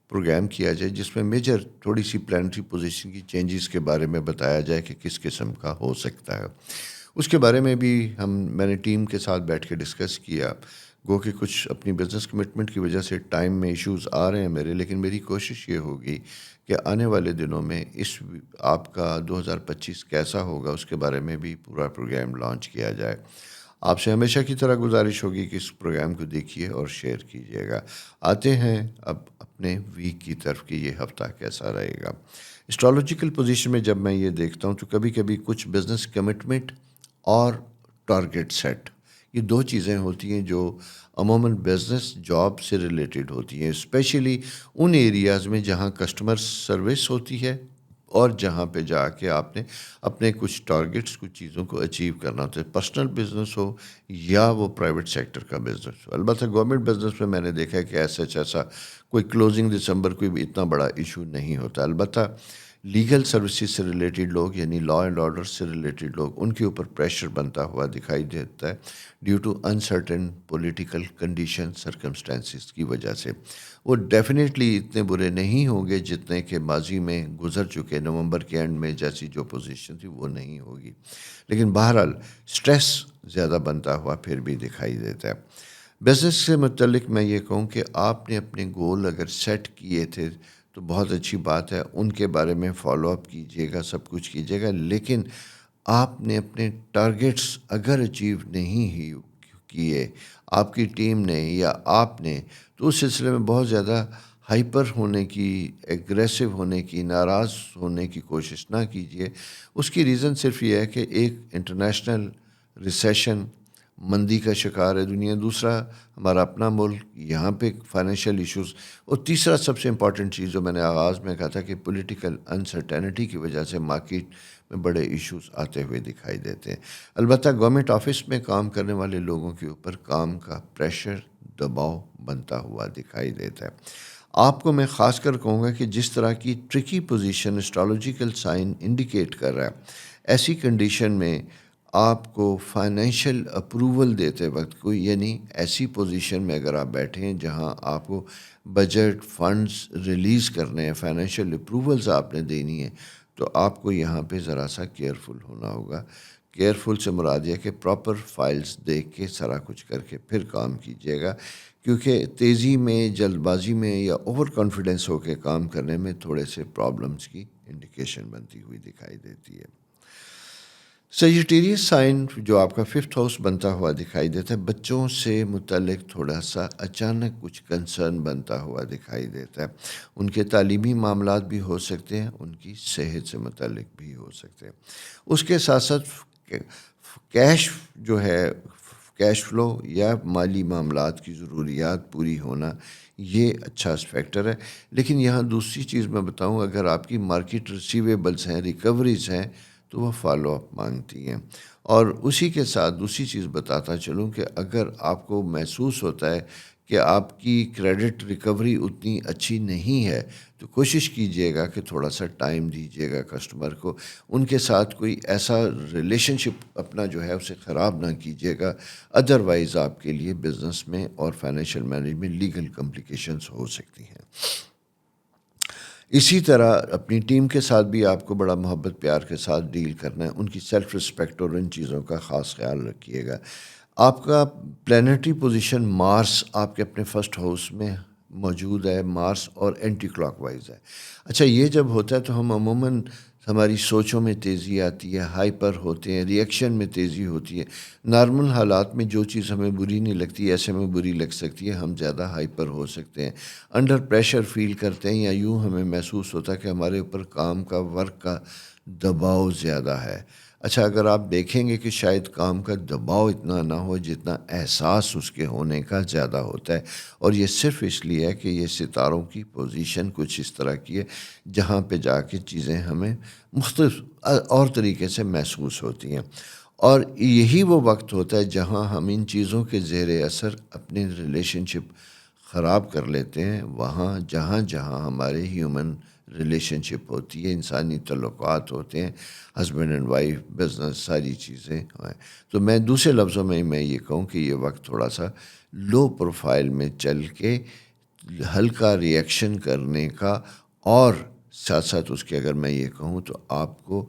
Speaker 1: پروگرام کیا جائے جس میں میجر تھوڑی سی پلانٹری پوزیشن کی چینجز کے بارے میں بتایا جائے کہ کس قسم کا ہو سکتا ہے. اس کے بارے میں بھی میں نے ٹیم کے ساتھ بیٹھ کے ڈسکس کیا. گو کہ کچھ اپنی بزنس کمٹمنٹ کی وجہ سے ٹائم میں ایشوز آ رہے ہیں میرے، لیکن میری کوشش یہ ہوگی کہ آنے والے دنوں میں اس آپ کا 2025 کیسا ہوگا اس کے بارے میں بھی پورا پروگرام لانچ کیا جائے. آپ سے ہمیشہ کی طرح گزارش ہوگی کہ اس پروگرام کو دیکھیے اور شیئر کیجیے گا. آتے ہیں اب اپنے ویک کی طرف کہ یہ ہفتہ کیسا رہے گا. اسٹرالوجیکل پوزیشن میں جب میں یہ دیکھتا ہوں تو کبھی کبھی کچھ بزنس کمٹمنٹ اور ٹارگٹ سیٹ، یہ دو چیزیں ہوتی ہیں جو عموماً بزنس جاب سے ریلیٹڈ ہوتی ہیں، اسپیشلی ان ایریاز میں جہاں کسٹمر سروس ہوتی ہے اور جہاں پہ جا کے آپ نے اپنے کچھ ٹارگٹس، کچھ چیزوں کو اچیو کرنا ہوتا ہے، پرسنل بزنس ہو یا وہ پرائیویٹ سیکٹر کا بزنس ہو. البتہ گورنمنٹ بزنس میں میں نے دیکھا ہے کہ ایسا کوئی کلوزنگ دسمبر کوئی بھی اتنا بڑا ایشو نہیں ہوتا. البتہ لیگل سروسز سے ریلیٹڈ لوگ، یعنی لا اینڈ آرڈر سے ریلیٹڈ لوگ، ان کے اوپر پریشر بنتا ہوا دکھائی دیتا ہے due to uncertain political condition circumstances کی وجہ سے. وہ ڈیفینیٹلی اتنے برے نہیں ہوں گے جتنے کہ ماضی میں گزر چکے. نومبر کے اینڈ میں جیسی جو پوزیشن تھی وہ نہیں ہوگی، لیکن بہرحال سٹریس زیادہ بنتا ہوا پھر بھی دکھائی دیتا ہے. بزنس سے متعلق میں یہ کہوں کہ آپ نے اپنے گول اگر سیٹ کیے تھے تو بہت اچھی بات ہے، ان کے بارے میں فالو اپ کیجیے گا، سب کچھ کیجیے گا، لیکن آپ نے اپنے ٹارگٹس اگر اچیو نہیں ہی کیے، آپ کی ٹیم نے یا آپ نے، تو اس سلسلے میں بہت زیادہ ہائپر ہونے کی، ایگریسو ہونے کی، ناراض ہونے کی کوشش نہ کیجیے. اس کی ریزن صرف یہ ہے کہ ایک انٹرنیشنل ریسیشن، مندی کا شکار ہے دنیا، دوسرا ہمارا اپنا ملک، یہاں پہ فائنینشیل ایشوز، اور تیسرا سب سے امپورٹنٹ چیز جو میں نے آغاز میں کہا تھا کہ پولیٹیکل انسرٹینٹی کی وجہ سے مارکیٹ میں بڑے ایشوز آتے ہوئے دکھائی دیتے ہیں. البتہ گورنمنٹ آفس میں کام کرنے والے لوگوں کے اوپر کام کا پریشر، دباؤ بنتا ہوا دکھائی دیتا ہے. آپ کو میں خاص کر کہوں گا کہ جس طرح کی Turkey position astrological sign indicate کر رہا ہے، ایسی کنڈیشن میں آپ کو فائنینشیل اپروول دیتے وقت کوئی، یعنی ایسی پوزیشن میں اگر آپ بیٹھے ہیں جہاں آپ کو بجٹ فنڈز ریلیز کرنے ہیں، فائنینشیل اپروولز آپ نے دینی ہے، تو آپ کو یہاں پہ ذرا سا کیئرفل ہونا ہوگا. کیئرفل سے مراد یہ کہ پراپر فائلز دیکھ کے سارا کچھ کر کے پھر کام کیجیے گا، کیونکہ تیزی میں، جلد بازی میں یا اوور کانفیڈنس ہو کے کام کرنے میں تھوڑے سے پرابلمز کی انڈیکیشن بنتی ہوئی دکھائی دیتی ہے. سیجیٹیریس سائن جو آپ کا 5th ہاؤس بنتا ہوا دکھائی دیتا ہے، بچوں سے متعلق تھوڑا سا اچانک کچھ کنسرن بنتا ہوا دکھائی دیتا ہے. ان کے تعلیمی معاملات بھی ہو سکتے ہیں، ان کی صحت سے متعلق بھی ہو سکتے ہیں. اس کے ساتھ ساتھ کیش جو ہے، کیش فلو یا مالی معاملات کی ضروریات پوری ہونا، یہ اچھا فیکٹر ہے. لیکن یہاں دوسری چیز میں بتاؤں، اگر آپ کی مارکیٹ ریسیویبلس ہیں، ریکوریز ہیں، تو وہ فالو اپ مانگتی ہیں. اور اسی کے ساتھ دوسری چیز بتاتا چلوں کہ اگر آپ کو محسوس ہوتا ہے کہ آپ کی کریڈٹ ریکوری اتنی اچھی نہیں ہے، تو کوشش کیجیے گا کہ تھوڑا سا ٹائم دیجیے گا کسٹمر کو. ان کے ساتھ کوئی ایسا ریلیشن شپ اپنا جو ہے اسے خراب نہ کیجیے گا، ادروائز آپ کے لیے بزنس میں اور فائنینشیل مینجمنٹ لیگل کمپلیکیشنز ہو سکتی ہیں. اسی طرح اپنی ٹیم کے ساتھ بھی آپ کو بڑا محبت پیار کے ساتھ ڈیل کرنا ہے، ان کی سیلف رسپیکٹ اور ان چیزوں کا خاص خیال رکھیے گا. آپ کا پلانیٹری پوزیشن مارس آپ کے اپنے 1st ہاؤس میں موجود ہے، مارس اور اینٹی کلاک وائز ہے. اچھا، یہ جب ہوتا ہے تو ہم عموماً ہماری سوچوں میں تیزی آتی ہے، ہائپر ہوتے ہیں، ریئیکشن میں تیزی ہوتی ہے. نارمل حالات میں جو چیز ہمیں بری نہیں لگتی ایسے میں بری لگ سکتی ہے، ہم زیادہ ہائپر ہو سکتے ہیں، انڈر پریشر فیل کرتے ہیں، یا یوں ہمیں محسوس ہوتا ہے کہ ہمارے اوپر کام کا، ورک کا دباؤ زیادہ ہے. اچھا، اگر آپ دیکھیں گے کہ شاید کام کا دباؤ اتنا نہ ہو جتنا احساس اس کے ہونے کا زیادہ ہوتا ہے، اور یہ صرف اس لیے ہے کہ یہ ستاروں کی پوزیشن کچھ اس طرح کی ہے جہاں پہ جا کے چیزیں ہمیں مختلف اور طریقے سے محسوس ہوتی ہیں. اور یہی وہ وقت ہوتا ہے جہاں ہم ان چیزوں کے زیر اثر اپنی ریلیشن شپ خراب کر لیتے ہیں، وہاں جہاں جہاں ہمارے ہیومن ریلیشن شپ ہوتی ہے، انسانی تعلقات ہوتے ہیں، ہسبینڈ اینڈ وائف، بزنس، ساری چیزیں ہیں. تو میں دوسرے لفظوں میں یہ کہوں کہ یہ وقت تھوڑا سا لو پروفائل میں چل کے ہلکا ریئیکشن کرنے کا، اور ساتھ ساتھ اس کے اگر میں یہ کہوں تو آپ کو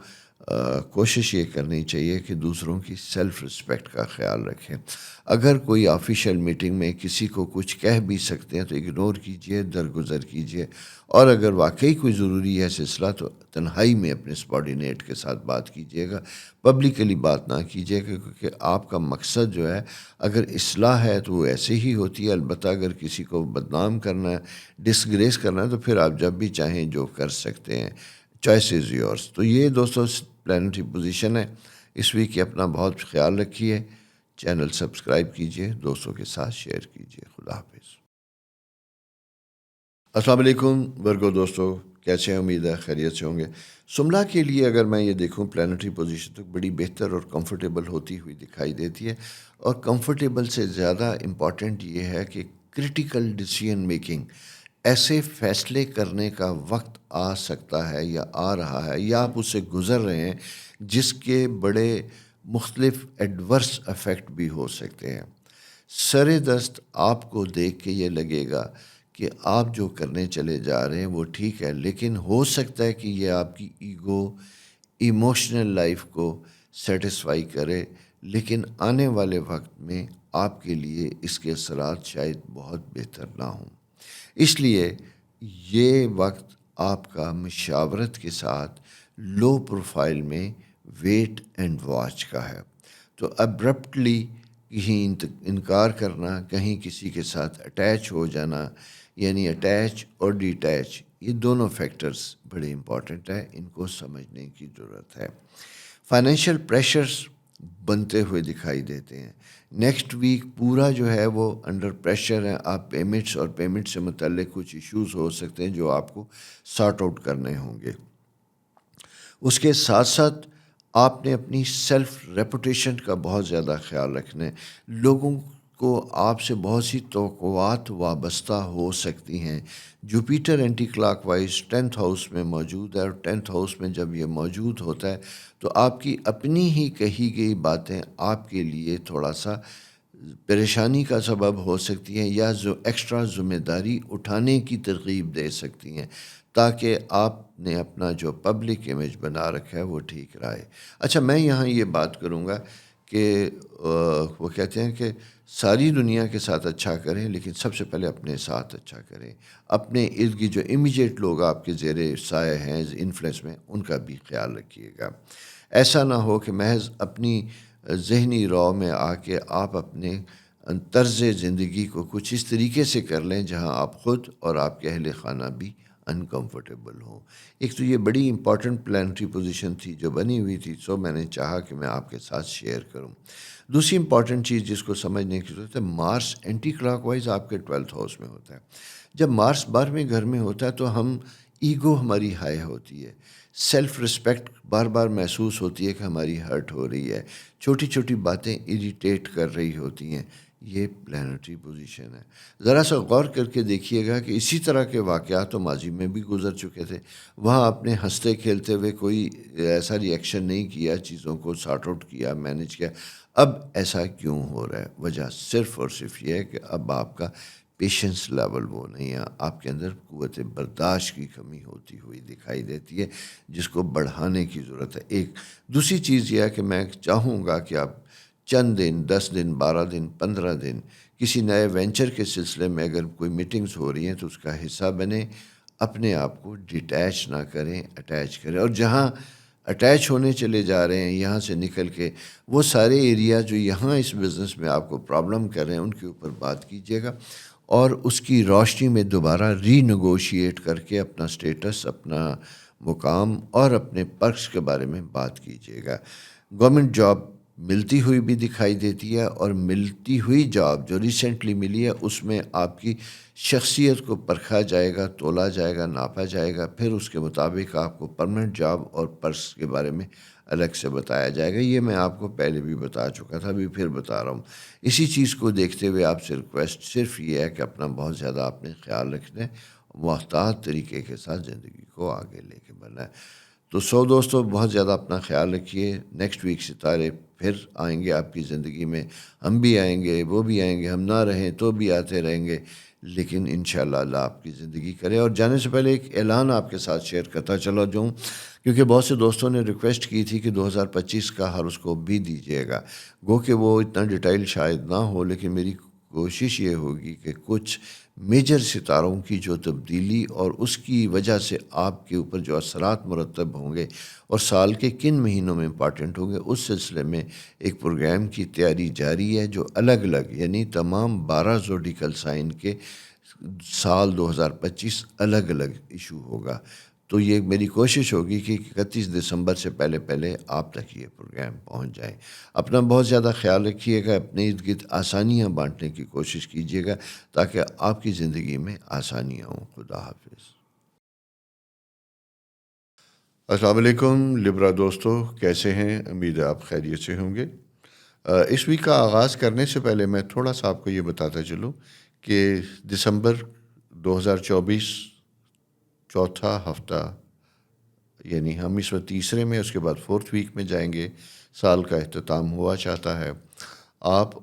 Speaker 1: کوشش یہ کرنی چاہیے کہ دوسروں کی سیلف رسپیکٹ کا خیال رکھیں. اگر کوئی آفیشیل میٹنگ میں کسی کو کچھ کہہ بھی سکتے ہیں تو اگنور کیجئے, درگزر کیجئے, اور اگر واقعی کوئی ضروری ہے سلسلہ تو تنہائی میں اپنے سبارڈینیٹ کے ساتھ بات کیجئے گا, پبلکلی بات نہ کیجئے گا, کیونکہ آپ کا مقصد جو ہے اگر اصلاح ہے تو وہ ایسے ہی ہوتی ہے. البتہ اگر کسی کو بدنام کرنا ہے, ڈسگریس کرنا ہے, تو پھر آپ جب بھی چاہیں جو کر سکتے ہیں. Choice is yours. تو یہ دوستوں پلانٹری پوزیشن ہے اس ویک کی. اپنا بہت خیال رکھیے, چینل سبسکرائب کیجئے, دوستوں کے ساتھ شیئر کیجئے. خدا حافظ. السلام علیکم ورگو دوستو, کیسے ہیں؟ امید ہے خیریت سے ہوں گے. سملا کے لیے اگر میں یہ دیکھوں پلانٹری پوزیشن تو بڑی بہتر اور کمفرٹیبل ہوتی ہوئی دکھائی دیتی ہے, اور کمفرٹیبل سے زیادہ امپورٹنٹ یہ ہے کہ کرٹیکل ڈیسیژن میکنگ, ایسے فیصلے کرنے کا وقت آ سکتا ہے یا آ رہا ہے یا آپ اس سے گزر رہے ہیں جس کے بڑے مختلف ایڈورس افیکٹ بھی ہو سکتے ہیں. سر دست آپ کو دیکھ کے یہ لگے گا کہ آپ جو کرنے چلے جا رہے ہیں وہ ٹھیک ہے, لیکن ہو سکتا ہے کہ یہ آپ کی ایگو, ایموشنل لائف کو سیٹسفائی کرے, لیکن آنے والے وقت میں آپ کے لیے اس کے اثرات شاید بہت بہتر نہ ہوں. اس لیے یہ وقت آپ کا مشاورت کے ساتھ لو پروفائل میں ویٹ اینڈ واچ کا ہے. تو ابرپٹلی کہیں انکار کرنا, کہیں کسی کے ساتھ اٹیچ ہو جانا, یعنی اٹیچ اور ڈیٹیچ, یہ دونوں فیکٹرز بڑے امپورٹنٹ ہیں, ان کو سمجھنے کی ضرورت ہے. فائنینشیل پریشرز بنتے ہوئے دکھائی دیتے ہیں. نیکسٹ ویک پورا جو ہے وہ انڈر پریشر ہے. آپ پیمنٹس اور پیمنٹ سے متعلق کچھ ایشوز ہو سکتے ہیں جو آپ کو سارٹ آؤٹ کرنے ہوں گے. اس کے ساتھ ساتھ آپ نے اپنی سیلف ریپوٹیشن کا بہت زیادہ خیال رکھنا ہے. لوگوں کو آپ سے بہت سی توقعات وابستہ ہو سکتی ہیں. Jupiter anticlockwise 10th house میں موجود ہے, اور 10th ہاؤس میں جب یہ موجود ہوتا ہے تو آپ کی اپنی ہی کہی گئی باتیں آپ کے لیے تھوڑا سا پریشانی کا سبب ہو سکتی ہیں, یا جو ایکسٹرا ذمہ داری اٹھانے کی ترغیب دے سکتی ہیں, تاکہ آپ نے اپنا جو پبلک امیج بنا رکھا ہے وہ ٹھیک رہے. اچھا, میں یہاں یہ بات کروں گا کہ وہ کہتے ہیں کہ ساری دنیا کے ساتھ اچھا کریں, لیکن سب سے پہلے اپنے ساتھ اچھا کریں. اپنے ارد گرد جو امیجیٹ لوگ آپ کے زیر سایہ ہیں, انفلوئنس میں, ان کا بھی خیال رکھیے گا. ایسا نہ ہو کہ محض اپنی ذہنی رو میں آ کے آپ اپنے طرز زندگی کو کچھ اس طریقے سے کر لیں جہاں آپ خود اور آپ کے اہل خانہ بھی انکمفرٹیبل ہوں. ایک تو یہ بڑی امپورٹنٹ پلانٹری پوزیشن تھی جو بنی ہوئی تھی, سو میں نے چاہا کہ میں آپ کے ساتھ شیئر کروں. دوسری امپورٹنٹ چیز جس کو سمجھنے کی ضرورت ہے, مارس اینٹی کلاک وائز آپ کے 12th ہاؤس میں ہوتا ہے. جب مارس 12ویں گھر میں ہوتا ہے تو ہم ایگو ہماری ہائی ہوتی ہے, سیلف رسپیکٹ بار بار محسوس ہوتی ہے کہ ہماری ہرٹ ہو رہی ہے, چھوٹی چھوٹی باتیں اریٹیٹ کر رہی ہوتی ہیں. یہ پلانٹری پوزیشن ہے. ذرا سا غور کر کے دیکھیے گا کہ اسی طرح کے واقعات تو ماضی میں بھی گزر چکے تھے. وہاں اپنے ہنستے کھیلتے ہوئے کوئی ایسا ری ایکشن نہیں کیا, چیزوں کو سارٹ آؤٹ کیا, مینیج کیا. اب ایسا کیوں ہو رہا ہے؟ وجہ صرف اور صرف یہ ہے کہ اب آپ کا پیشنس لیول وہ نہیں ہے, آپ کے اندر قوت برداشت کی کمی ہوتی ہوئی دکھائی دیتی ہے, جس کو بڑھانے کی ضرورت ہے. ایک دوسری چیز یہ ہے کہ میں چاہوں گا کہ آپ چند دن, 10 دن, 12 دن, 15 دن کسی نئے وینچر کے سلسلے میں اگر کوئی میٹنگز ہو رہی ہیں تو اس کا حصہ بنیں. اپنے آپ کو ڈیٹیچ نہ کریں, اٹیچ کریں. اور جہاں اٹیچ ہونے چلے جا رہے ہیں یہاں سے نکل کے وہ سارے ایریا جو یہاں اس بزنس میں آپ کو پرابلم کر رہے ہیں ان کے اوپر بات کیجیے گا, اور اس کی روشنی میں دوبارہ ری نیگوشیٹ کر کے اپنا سٹیٹس, اپنا مقام اور اپنے پرکس کے بارے میں بات کیجیے گا. گورنمنٹ جاب ملتی ہوئی بھی دکھائی دیتی ہے, اور ملتی ہوئی جاب جو ریسنٹلی ملی ہے اس میں آپ کی شخصیت کو پرکھا جائے گا, تولا جائے گا, ناپا جائے گا. پھر اس کے مطابق آپ کو پرمنٹ جاب اور پرس کے بارے میں الگ سے بتایا جائے گا. یہ میں آپ کو پہلے بھی بتا چکا تھا, ابھی پھر بتا رہا ہوں. اسی چیز کو دیکھتے ہوئے آپ سے ریکویسٹ صرف یہ ہے کہ اپنا بہت زیادہ آپ نے خیال رکھنا ہے, محتاط طریقے کے ساتھ زندگی کو آگے لے کے بڑھنا ہے. تو دوستوں بہت زیادہ اپنا خیال رکھیے. نیکسٹ ویک ستارے پھر آئیں گے آپ کی زندگی میں. ہم بھی آئیں گے، وہ بھی آئیں گے، ہم نہ رہیں تو بھی آتے رہیں گے، لیکن انشاءاللہ اللہ آپ کی زندگی کرے. اور جانے سے پہلے ایک اعلان آپ کے ساتھ شیئر کرتا چلا جاؤں، کیونکہ بہت سے دوستوں نے ریکویسٹ کی تھی کہ 2025 کا ہاروسکوپ بھی دیجیے گا. گو کہ وہ اتنا ڈیٹیل شاید نہ ہو، لیکن میری کوشش یہ ہوگی کہ کچھ میجر ستاروں کی جو تبدیلی اور اس کی وجہ سے آپ کے اوپر جو اثرات مرتب ہوں گے اور سال کے کن مہینوں میں امپارٹنٹ ہوں گے، اس سلسلے میں ایک پروگرام کی تیاری جاری ہے جو الگ الگ، یعنی تمام 12 زوڈیکل سائن کے سال 2025 الگ الگ ایشو ہوگا. تو یہ میری کوشش ہوگی کہ 31 دسمبر سے پہلے پہلے آپ تک یہ پروگرام پہنچ جائے. اپنا بہت زیادہ خیال رکھیے گا، اپنے ارد گرد آسانیاں بانٹنے کی کوشش کیجیے گا تاکہ آپ کی زندگی میں آسانیاں ہوں. خدا حافظ. السلام علیکم لبرا دوستو، کیسے ہیں؟ امید ہے آپ خیریت سے ہوں گے. اس ویک کا آغاز کرنے سے پہلے میں تھوڑا سا آپ کو یہ بتاتا چلوں کہ دسمبر 2024 چوتھا ہفتہ، یعنی ہم اس وقت تیسرے میں، اس کے بعد 4تھ ویک میں جائیں گے. سال کا اختتام ہوا چاہتا ہے. آپ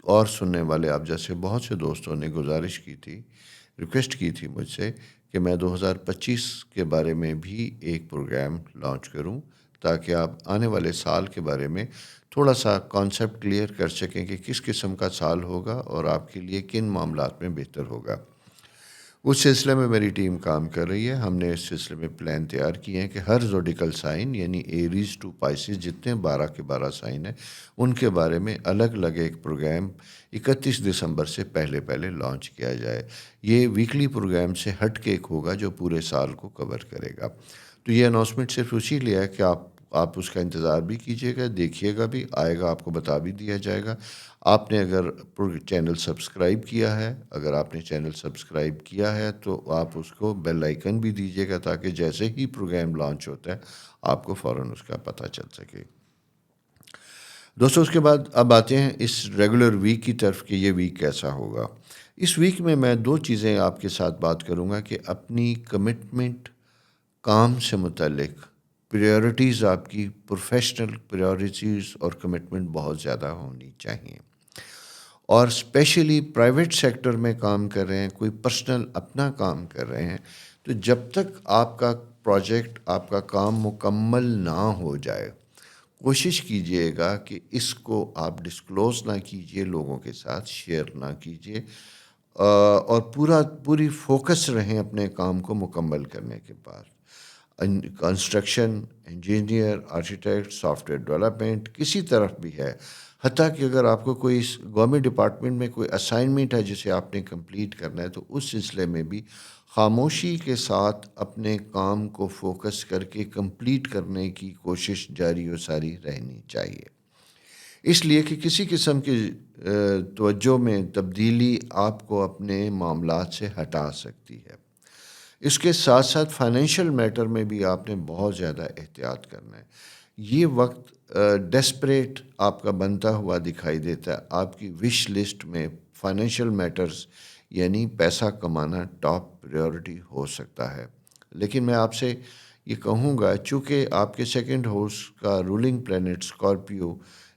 Speaker 1: اور سننے والے آپ جیسے بہت سے دوستوں نے گزارش کی تھی، ریکویسٹ کی تھی مجھ سے کہ میں 2025 کے بارے میں بھی ایک پروگرام لانچ کروں تاکہ آپ آنے والے سال کے بارے میں تھوڑا سا کانسیپٹ کلیئر کر سکیں کہ کس قسم کا سال ہوگا اور آپ کے لیے کن معاملات میں بہتر ہوگا. اس سلسلے میں میری ٹیم کام کر رہی ہے. ہم نے اس سلسلے میں پلان تیار کیے ہیں کہ ہر زوڈیکل سائن یعنی ایریز ٹو پائسز جتنے 12 کے 12 سائن ہیں ان کے بارے میں الگ الگ ایک پروگرام 31 دسمبر سے پہلے پہلے لانچ کیا جائے. یہ ویکلی پروگرام سے ہٹ کے ایک ہوگا جو پورے سال کو کور کرے گا. تو یہ اناؤنسمنٹ صرف اسی لیے ہے کہ آپ اس کا انتظار بھی کیجیے گا، دیکھیے گا بھی، آئے گا، آپ کو بتا بھی دیا جائے گا. آپ نے اگر چینل سبسکرائب کیا ہے، اگر آپ نے چینل سبسکرائب کیا ہے تو آپ اس کو بیل آئیکن بھی دیجیے گا تاکہ جیسے ہی پروگرام لانچ ہوتا ہے آپ کو فوراً اس کا پتہ چل سکے. دوستوں اس کے بعد اب آتے ہیں اس ریگولر ویک کی طرف کہ یہ ویک کیسا ہوگا. اس ویک میں 2 چیزیں آپ کے ساتھ بات کروں گا کہ اپنی کمٹمنٹ کام سے متعلق پریورٹیز، آپ کی پروفیشنل پریورٹیز اور کمٹمنٹ بہت زیادہ ہونی چاہیے. اور اسپیشلی پرائیویٹ سیکٹر میں کام کر رہے ہیں، کوئی پرسنل اپنا کام کر رہے ہیں، تو جب تک آپ کا پروجیکٹ، آپ کا کام مکمل نہ ہو جائے، کوشش کیجئے گا کہ اس کو آپ ڈسکلوز نہ کیجئے، لوگوں کے ساتھ شیئر نہ کیجئے، اور پوری فوکس رہیں اپنے کام کو مکمل کرنے کے بعد. Construction, engineer, architect, soft where development کسی طرف بھی ہے، حتیٰ کہ اگر آپ کو کوئی گورنمنٹ ڈپارٹمنٹ میں کوئی اسائنمنٹ ہے جسے آپ نے کمپلیٹ کرنا ہے، تو اس سلسلے میں بھی خاموشی کے ساتھ اپنے کام کو فوکس کر کے کمپلیٹ کرنے کی کوشش جاری و ساری رہنی چاہیے. اس لیے کہ کسی قسم کی توجہ میں تبدیلی آپ کو اپنے معاملات سے ہٹا سکتی ہے. اس کے ساتھ ساتھ فائنینشیل میٹر میں بھی آپ نے بہت زیادہ احتیاط کرنا ہے. یہ وقت ڈیسپریٹ آپ کا بنتا ہوا دکھائی دیتا ہے. آپ کی وش لسٹ میں فائنینشیل میٹرز یعنی پیسہ کمانا ٹاپ پریورٹی ہو سکتا ہے. لیکن میں آپ سے یہ کہوں گا، چونکہ آپ کے سیکنڈ ہاؤس کا ruling planet Scorpio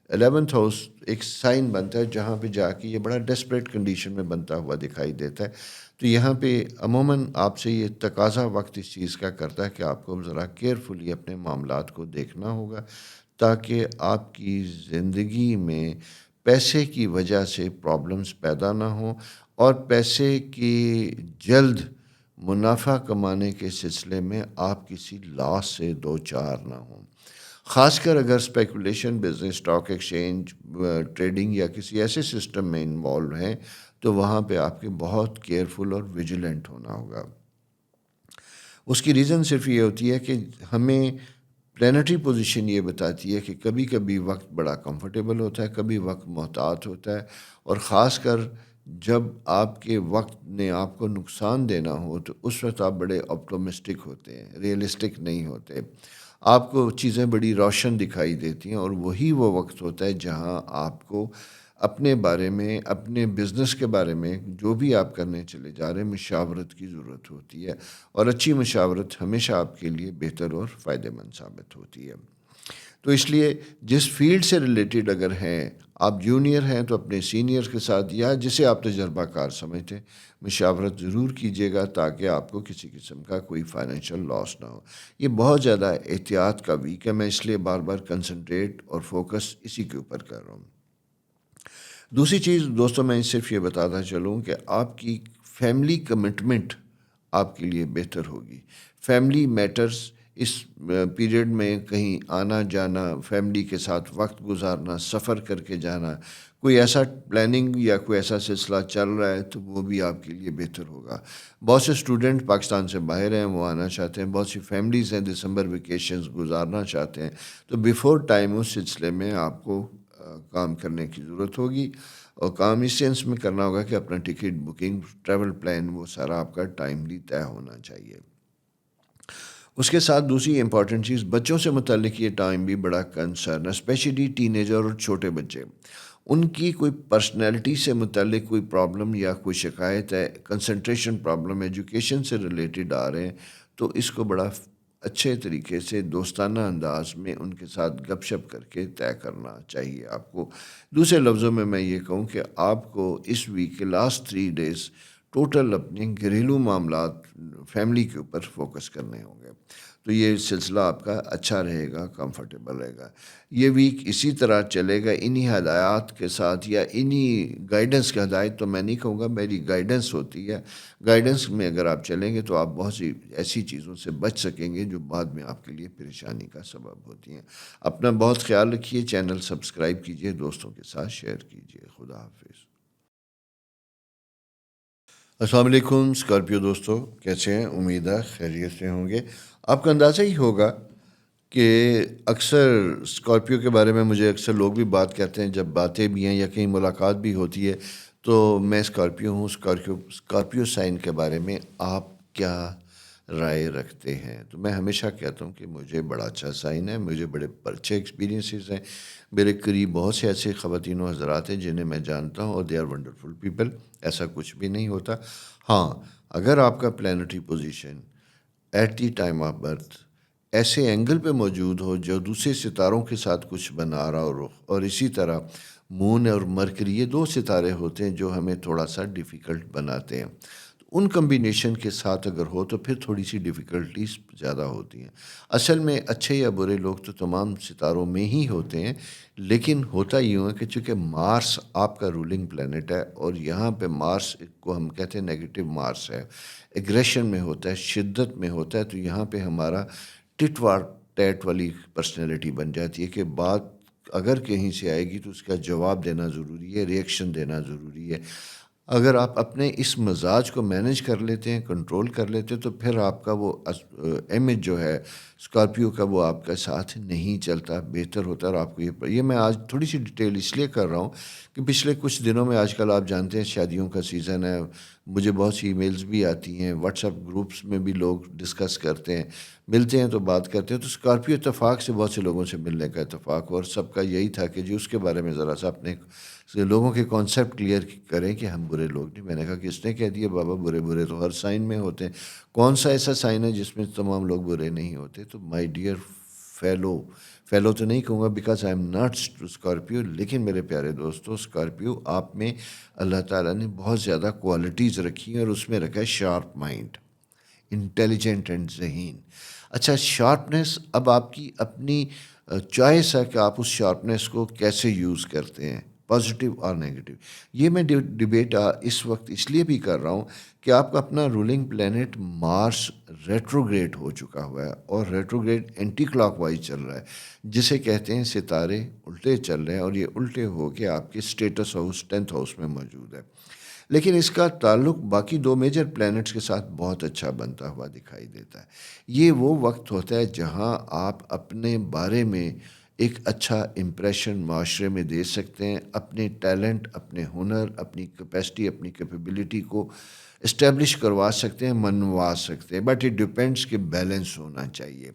Speaker 1: 11th house ایک سائن بنتا ہے جہاں پہ جا کے یہ بڑا ڈیسپریٹ کنڈیشن میں بنتا ہوا دکھائی دیتا ہے. تو یہاں پہ عموماً آپ سے یہ تقاضا وقت اس چیز کا کرتا ہے کہ آپ کو ذرا کیئرفلی اپنے معاملات کو دیکھنا ہوگا تاکہ آپ کی زندگی میں پیسے کی وجہ سے پرابلمز پیدا نہ ہوں اور پیسے کی جلد منافع کمانے کے سلسلے میں آپ کسی لاس سے دوچار نہ ہوں. خاص کر اگر speculation business, stock exchange, trading یا کسی ایسے سسٹم میں انوالو ہیں تو وہاں پہ آپ کے بہت کیئرفل اور ویجیلنٹ ہونا ہوگا. اس کی ریزن صرف یہ ہوتی ہے کہ ہمیں پلانٹری پوزیشن یہ بتاتی ہے کہ کبھی کبھی وقت بڑا کمفرٹیبل ہوتا ہے، کبھی وقت محتاط ہوتا ہے، اور خاص کر جب آپ کے وقت نے آپ کو نقصان دینا ہو تو اس وقت آپ بڑے آپٹومسٹک ہوتے ہیں، ریئلسٹک نہیں ہوتے. آپ کو چیزیں بڑی روشن دکھائی دیتی ہیں اور وہی وہ وقت ہوتا ہے جہاں آپ کو اپنے بارے میں، اپنے بزنس کے بارے میں جو بھی آپ کرنے چلے جا رہے ہیں، مشاورت کی ضرورت ہوتی ہے، اور اچھی مشاورت ہمیشہ آپ کے لیے بہتر اور فائدہ مند ثابت ہوتی ہے۔ تو اس لیے جس فیلڈ سے ریلیٹڈ اگر ہیں، آپ جونیئر ہیں تو اپنے سینئر کے ساتھ یا جسے آپ تجربہ کار سمجھتے ہیں، مشاورت ضرور کیجیے گا تاکہ آپ کو کسی قسم کا کوئی فائنینشیل لاس نہ ہو۔ یہ بہت زیادہ احتیاط کا ویک ہے، میں اس لیے بار بار کنسنٹریٹ اور فوکس اسی کے اوپر کر رہا ہوں۔ دوسری چیز دوستوں، میں صرف یہ بتاتا چلوں کہ آپ کی فیملی کمٹمنٹ آپ کے لیے بہتر ہوگی۔ فیملی میٹرز، اس پیریڈ میں کہیں آنا جانا، فیملی کے ساتھ وقت گزارنا، سفر کر کے جانا، کوئی ایسا پلاننگ یا کوئی ایسا سلسلہ چل رہا ہے تو وہ بھی آپ کے لیے بہتر ہوگا۔ بہت سے اسٹوڈنٹ پاکستان سے باہر ہیں، وہ آنا چاہتے ہیں، بہت سی فیملیز ہیں دسمبر ویکیشنز گزارنا چاہتے ہیں، تو بیفور ٹائم اس سلسلے میں آپ کو کام کرنے کی ضرورت ہوگی، اور کام اس سینس میں کرنا ہوگا کہ اپنا ٹکٹ بکنگ، ٹریول پلان، وہ سارا آپ کا ٹائملی طے ہونا چاہیے۔ اس کے ساتھ دوسری امپورٹنٹ چیز، بچوں سے متعلق یہ ٹائم بھی بڑا کنسرن ہے، اسپیشلی ٹین ایجر اور چھوٹے بچے۔ ان کی کوئی پرسنالٹی سے متعلق کوئی پرابلم یا کوئی شکایت ہے، کنسنٹریشن پرابلم، ایجوکیشن سے ریلیٹڈ آ رہے ہیں، تو اس کو بڑا اچھے طریقے سے دوستانہ انداز میں ان کے ساتھ گپ شپ کر کے طے کرنا چاہیے آپ کو۔ دوسرے لفظوں میں یہ کہوں کہ آپ کو اس ویک کے لاسٹ 3 days ٹوٹل اپنے گھریلو معاملات، فیملی کے اوپر فوکس کرنے ہوں گے، تو یہ سلسلہ آپ کا اچھا رہے گا، کمفرٹیبل رہے گا۔ یہ ویک اسی طرح چلے گا، انہی ہدایات کے ساتھ یا انہی گائیڈنس کے، ہدایت تو میں نہیں کہوں گا، میری گائیڈنس ہوتی ہے، گائیڈنس میں اگر آپ چلیں گے تو آپ بہت سی ایسی چیزوں سے بچ سکیں گے جو بعد میں آپ کے لیے پریشانی کا سبب ہوتی ہیں۔ اپنا بہت خیال رکھیے، چینل سبسکرائب کیجیے، دوستوں کے ساتھ شیئر کیجیے۔ خدا حافظ۔ السلام علیکم اسکارپیو دوستو، کیسے ہیں؟ امید ہے خیریت سے ہوں گے۔ آپ کا اندازہ ہی ہوگا کہ اکثر اسکارپیو کے بارے میں مجھے اکثر لوگ بھی بات کہتے ہیں، جب باتیں بھی ہیں یا کہیں ملاقات بھی ہوتی ہے تو میں اسکارپیو ہوں، اسکارپیو سائن کے بارے میں آپ کیا رائے رکھتے ہیں؟ تو میں ہمیشہ کہتا ہوں کہ مجھے بڑا اچھا سائن ہے، مجھے بڑے اچھے ایکسپیرینسز ہیں، میرے قریب بہت سے ایسے خواتین و حضرات ہیں جنہیں میں جانتا ہوں، اور دے آر ونڈرفل پیپل، ایسا کچھ بھی نہیں ہوتا۔ ہاں، اگر آپ کا planetary position at the time of birth ایسے اینگل پہ موجود ہو جو دوسرے ستاروں کے ساتھ کچھ بنا رہا ہو، اور اسی طرح مون اور مرکری، یہ 2 ستارے ہوتے ہیں جو ہمیں تھوڑا سا ڈیفیکلٹ بناتے ہیں، تو ان کمبینیشن کے ساتھ اگر ہو تو پھر تھوڑی سی ڈیفیکلٹیز زیادہ ہوتی ہیں۔ اصل میں اچھے یا برے لوگ تو تمام ستاروں میں ہی ہوتے ہیں، لیکن ہوتا یوں ہے کہ چونکہ مارس آپ کا رولنگ پلانٹ ہے، اور یہاں پہ مارس کو ہم کہتے ہیں نیگیٹو مارس ہے، ایگریشن میں ہوتا ہے، شدت میں ہوتا ہے، تو یہاں پہ ہمارا ٹٹ وار ٹیٹ والی پرسنالٹی بن جاتی ہے کہ بات اگر کہیں سے آئے گی تو اس کا جواب دینا ضروری ہے، ریئیکشن دینا ضروری ہے۔ اگر آپ اپنے اس مزاج کو مینیج کر لیتے ہیں، کنٹرول کر لیتے ہیں، تو پھر آپ کا وہ امیج جو ہے اسکارپیو کا، وہ آپ کا ساتھ نہیں چلتا، بہتر ہوتا ہے۔ اور آپ کو یہ میں آج تھوڑی سی ڈیٹیل اس لیے کر رہا ہوں کہ پچھلے کچھ دنوں میں، آج کل آپ جانتے ہیں شادیوں کا سیزن ہے، مجھے بہت سی ای میلز بھی آتی ہیں، واٹس ایپ گروپس میں بھی لوگ ڈسکس کرتے ہیں، ملتے ہیں تو بات کرتے ہیں، تو اسکارپیو اتفاق سے بہت سے لوگوں سے ملنے کا اتفاق، اور سب کا یہی تھا کہ جی اس کے بارے میں ذرا سا اپنے لوگوں کے کانسیپٹ کلیئر کریں کہ ہم برے لوگ نہیں۔ میں نے کہا کہ اس نے کہہ دیا بابا برے تو ہر سائن میں ہوتے ہیں، کون سا ایسا سائن ہے جس میں تمام لوگ برے نہیں ہوتے؟ تو مائی ڈیئر فیلو تو نہیں کہوں گا because I am not Scorpio, لیکن میرے پیارے دوستو، اسکارپیو آپ میں اللہ تعالیٰ نے بہت زیادہ کوالٹیز رکھی ہیں، اور اس میں رکھا ہے شارپ مائنڈ، انٹیلیجنٹ اینڈ ذہین۔ اچھا، شارپنیس اب آپ کی اپنی چوائس ہے کہ آپ اس شارپنیس کو کیسے یوز کرتے ہیں، پازیٹیو اور نیگیٹو۔ یہ میں ڈبیٹ اس وقت اس لیے بھی کر رہا ہوں کہ آپ کا اپنا رولنگ پلینٹ مارس ریٹروگریڈ ہو چکا ہوا ہے، اور ریٹروگریڈ اینٹی کلاک وائز چل رہا ہے، جسے کہتے ہیں ستارے الٹے چل رہے ہیں، اور یہ الٹے ہو کے آپ کے اسٹیٹس ہاؤس 10th ہاؤس میں موجود ہے۔ لیکن اس کا تعلق باقی 2 میجر پلینٹس کے ساتھ بہت اچھا بنتا ہوا دکھائی دیتا ہے۔ یہ وہ وقت ہوتا ہے جہاں آپ اپنے بارے میں ایک اچھا امپریشن معاشرے میں دے سکتے ہیں، اپنے ٹیلنٹ، اپنے ہنر، اپنی کیپیسٹی، اپنی کیپیبلٹی کو اسٹیبلش کروا سکتے ہیں، منوا سکتے ہیں، بٹ اٹ ڈپینڈس کہ بیلنس ہونا چاہیے۔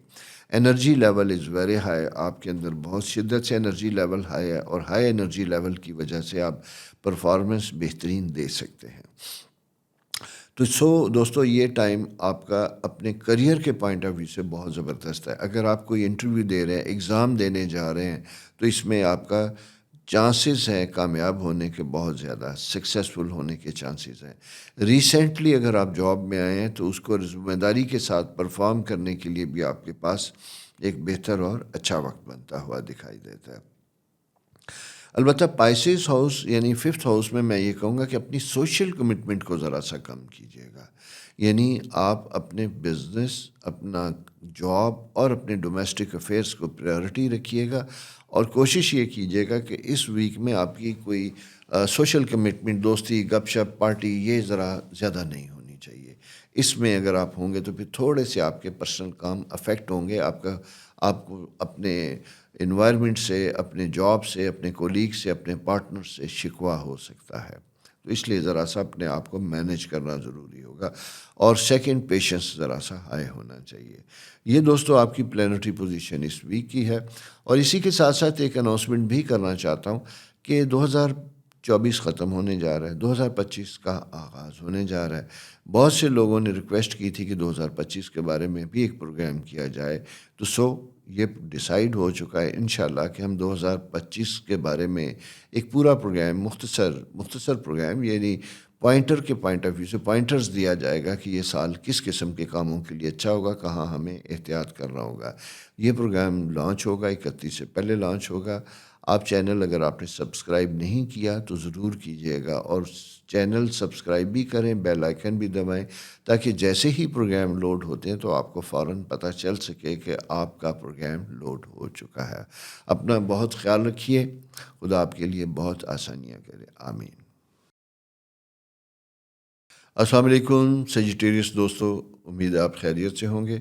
Speaker 1: Energy level is very high, آپ کے اندر بہت شدت سے انرجی لیول ہائی ہے، اور ہائی انرجی لیول کی وجہ سے آپ پرفارمنس بہترین دے سکتے ہیں۔ تو دوستو یہ ٹائم آپ کا اپنے کریئر کے پوائنٹ آف ویو سے بہت زبردست ہے۔ اگر آپ کوئی انٹرویو دے رہے ہیں، ایگزام دینے جا رہے ہیں، تو اس میں آپ کا چانسز ہیں کامیاب ہونے کے بہت زیادہ، سکسیسفل ہونے کے چانسز ہیں۔ ریسنٹلی اگر آپ جاب میں آئے ہیں تو اس کو ذمہ داری کے ساتھ پرفارم کرنے کے لیے بھی آپ کے پاس ایک بہتر اور اچھا وقت بنتا ہوا دکھائی دیتا ہے۔ البتہ پائسیس ہاؤس یعنی 5th ہاؤس میں یہ کہوں گا کہ اپنی سوشل کمٹمنٹ کو ذرا سا کم کیجیے گا، یعنی آپ اپنے بزنس، اپنا جاب اور اپنے ڈومیسٹک افیئرس کو پریورٹی رکھیے گا، اور کوشش یہ کیجیے گا کہ اس ویک میں آپ کی کوئی سوشل کمٹمنٹ، دوستی، گپ شپ، پارٹی یہ ذرا زیادہ نہیں ہونی چاہیے۔ اس میں اگر آپ ہوں گے تو پھر تھوڑے سے آپ کے پرسنل کام افیکٹ ہوں گے، آپ کو اپنے انوائرمنٹ سے، اپنے جاب سے، اپنے کولیگ سے، اپنے پارٹنر سے شکوہ ہو سکتا ہے، تو اس لیے ذرا سا اپنے آپ کو مینیج کرنا ضروری ہوگا، اور سیکنڈ پیشنس ذرا سا ہائی ہونا چاہیے۔ یہ دوستو آپ کی پلانٹری پوزیشن اس ویک کی ہے، اور اسی کے ساتھ ساتھ ایک اناؤنسمنٹ بھی کرنا چاہتا ہوں کہ 2024 ختم ہونے جا رہا ہے، 2025 کا آغاز ہونے جا رہا ہے۔ بہت سے لوگوں نے ریکویسٹ کی تھی کہ 2025 کے بارے میں بھی ایک پروگرام کیا جائے، تو یہ ڈیسائیڈ ہو چکا ہے انشاءاللہ کہ ہم 2025 کے بارے میں ایک پورا پروگرام، مختصر پروگرام، یعنی پوائنٹر کے پوائنٹ آف ویو سے پوائنٹرز دیا جائے گا کہ یہ سال کس قسم کے کاموں کے لیے اچھا ہوگا، کہاں ہمیں احتیاط کرنا ہوگا۔ یہ پروگرام لانچ ہوگا، 31 سے پہلے لانچ ہوگا۔ آپ چینل اگر آپ نے سبسکرائب نہیں کیا تو ضرور کیجیے گا، اور چینل سبسکرائب بھی کریں، بیل آئیکن بھی دبائیں، تاکہ جیسے ہی پروگرام لوڈ ہوتے ہیں تو آپ کو فوراً پتہ چل سکے کہ آپ کا پروگرام لوڈ ہو چکا ہے۔ اپنا بہت خیال رکھیے، خدا آپ کے لیے بہت آسانیاں کرے، آمین۔ السلام علیکم سیجیٹیریس دوستو، امید ہے آپ خیریت سے ہوں گے۔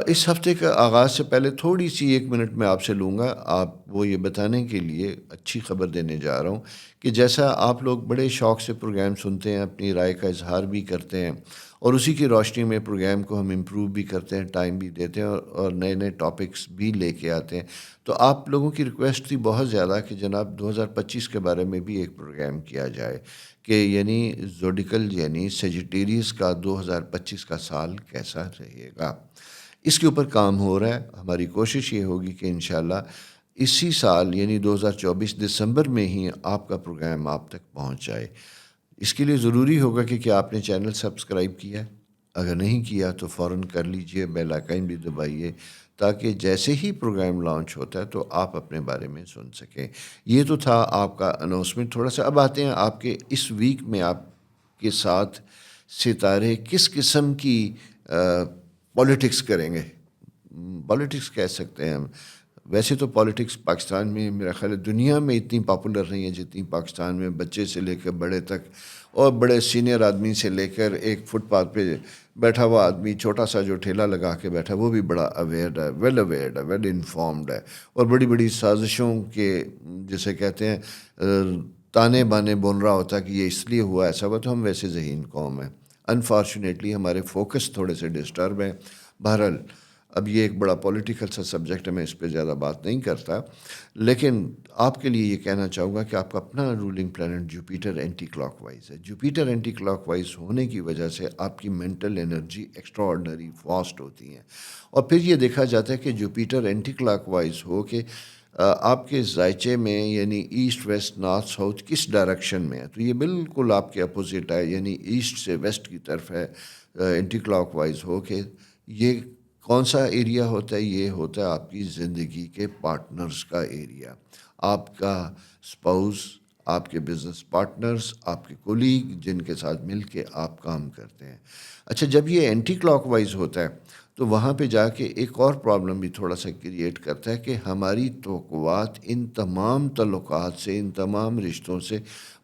Speaker 1: اس ہفتے کا آغاز سے پہلے تھوڑی سی 1 منٹ میں آپ سے لوں گا، آپ وہ یہ بتانے کے لیے اچھی خبر دینے جا رہا ہوں کہ جیسا آپ لوگ بڑے شوق سے پروگرام سنتے ہیں، اپنی رائے کا اظہار بھی کرتے ہیں، اور اسی کی روشنی میں پروگرام کو ہم امپروو بھی کرتے ہیں، ٹائم بھی دیتے ہیں، اور نئے نئے ٹاپکس بھی لے کے آتے ہیں، تو آپ لوگوں کی ریکویسٹ تھی بہت زیادہ کہ جناب 2025 کے بارے میں بھی ایک پروگرام کیا جائے، کہ یعنی زوڈیکل یعنی سیجیٹیریس کا 2025 کا سال کیسا رہے گا۔ اس کے اوپر کام ہو رہا ہے۔ ہماری کوشش یہ ہوگی کہ انشاءاللہ اسی سال یعنی 2024 دسمبر میں ہی آپ کا پروگرام آپ تک پہنچ جائے۔ اس کے لیے ضروری ہوگا کہ کیا آپ نے چینل سبسکرائب کیا ہے؟ اگر نہیں کیا تو فوراً کر لیجئے، بیل آئیکن بھی دبائیے، تاکہ جیسے ہی پروگرام لانچ ہوتا ہے تو آپ اپنے بارے میں سن سکیں۔ یہ تو تھا آپ کا اناؤنسمنٹ تھوڑا سا۔ اب آتے ہیں آپ کے اس ویک میں آپ کے ساتھ ستارے کس قسم کی پولیٹکس کریں گے۔ پولیٹکس کہہ سکتے ہیں ہم، ویسے تو پولیٹکس پاکستان میں میرا خیال ہے دنیا میں اتنی پاپولر نہیں ہے جتنی پاکستان میں، بچے سے لے کر بڑے تک، اور بڑے سینئر آدمی سے لے کر ایک فٹ پاتھ پہ بیٹھا ہوا آدمی، چھوٹا سا جو ٹھیلا لگا کے بیٹھا، وہ بھی بڑا اویئرڈ ہے، ویل انفارمڈ ہے، اور بڑی بڑی سازشوں کے جسے کہتے ہیں تانے بانے بول رہا ہوتا ہے کہ یہ اس لیے ہوا، ایسا ہوا، تو ہم ویسے ذہین قوم ہیں۔ انفارچونیٹلی ہمارے فوکس تھوڑے سے ڈسٹرب ہیں۔ بہرحال اب یہ ایک بڑا پولیٹیکل سا سبجیکٹ ہے، میں اس پہ زیادہ بات نہیں کرتا، لیکن آپ کے لیے یہ کہنا چاہوں گا کہ آپ کا اپنا ruling planet Jupiter anticlockwise ہے۔ جوپیٹر اینٹی کلاک وائز ہونے کی وجہ سے آپ کی mental energy extraordinary fast ہوتی ہیں، اور پھر یہ دیکھا جاتا ہے کہ جوپیٹر اینٹی کلاک وائز ہو کہ آپ کے ذائچے میں یعنی ایسٹ ویسٹ نارتھ ساؤتھ کس ڈائریکشن میں ہے، تو یہ بالکل آپ کے اپوزٹ ہے، یعنی ایسٹ سے ویسٹ کی طرف ہے اینٹی کلاک وائز ہو کہ یہ کون سا ایریا ہوتا ہے؟ یہ ہوتا ہے آپ کی زندگی کے پارٹنرز کا ایریا، آپ کا اسپاؤس، آپ کے بزنس پارٹنرز، آپ کے کولیگ جن کے ساتھ مل کے آپ کام کرتے ہیں۔ اچھا، جب یہ اینٹی کلاک وائز ہوتا ہے تو وہاں پہ جا کے ایک اور پرابلم بھی تھوڑا سا کریٹ کرتا ہے کہ ہماری توقعات ان تمام تعلقات سے، ان تمام رشتوں سے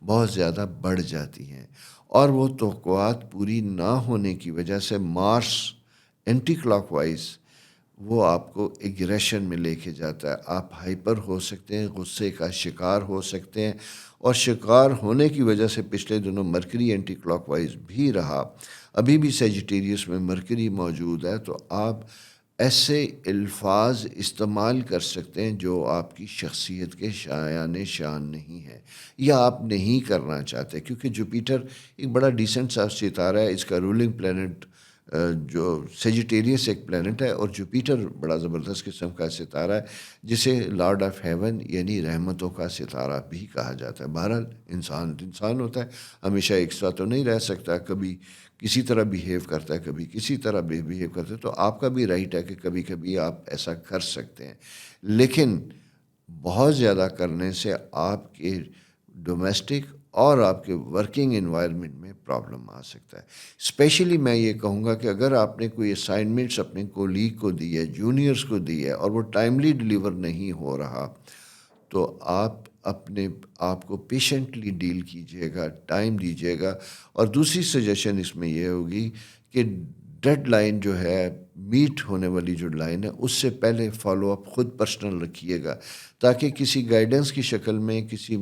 Speaker 1: بہت زیادہ بڑھ جاتی ہیں، اور وہ توقعات پوری نہ ہونے کی وجہ سے مارس اینٹی کلاک وائز وہ آپ کو ایگریشن میں لے کے جاتا ہے۔ آپ ہائپر ہو سکتے ہیں، غصے کا شکار ہو سکتے ہیں، اور شکار ہونے کی وجہ سے پچھلے دنوں مرکری اینٹی کلاک وائز بھی رہا، ابھی بھی سیجیٹیریس میں مرکری موجود ہے، تو آپ ایسے الفاظ استعمال کر سکتے ہیں جو آپ کی شخصیت کے شایان شان نہیں ہے یا آپ نہیں کرنا چاہتے، کیونکہ جوپیٹر ایک بڑا ڈیسنٹ سا ستارہ ہے. اس کا رولنگ پلینٹ جو سیجیٹیریس ایک پلینٹ ہے، اور جوپیٹر بڑا زبردست قسم کا ستارہ ہے جسے لارڈ آف ہیون یعنی رحمتوں کا ستارہ بھی کہا جاتا ہے. بہرحال انسان ہوتا ہے، ہمیشہ ایک ساتھ تو نہیں رہ سکتا، کبھی کسی طرح بیہیو کرتا ہے، کبھی کسی طرح بیہیو کرتا ہے. تو آپ کا بھی رائٹ ہے کہ کبھی کبھی آپ ایسا کر سکتے ہیں، لیکن بہت زیادہ کرنے سے آپ کے ڈومیسٹک اور آپ کے ورکنگ انوائرمنٹ میں پرابلم آ سکتا ہے. اسپیشلی میں یہ کہوں گا کہ اگر آپ نے کوئی اسائنمنٹس اپنے کولیگ کو دی ہے، جونیئرس کو دی ہے، اور وہ ٹائملی ڈلیور نہیں ہو رہا، تو آپ اپنے آپ کو پیشنٹلی ڈیل کیجیے گا، ٹائم دیجیے گا. اور دوسری سجیشن اس میں یہ ہوگی کہ ڈیڈ لائن جو ہے، میٹ ہونے والی جو لائن ہے، اس سے پہلے فالو اپ خود پرسنل رکھیے گا، تاکہ کسی گائیڈنس کی شکل میں، کسی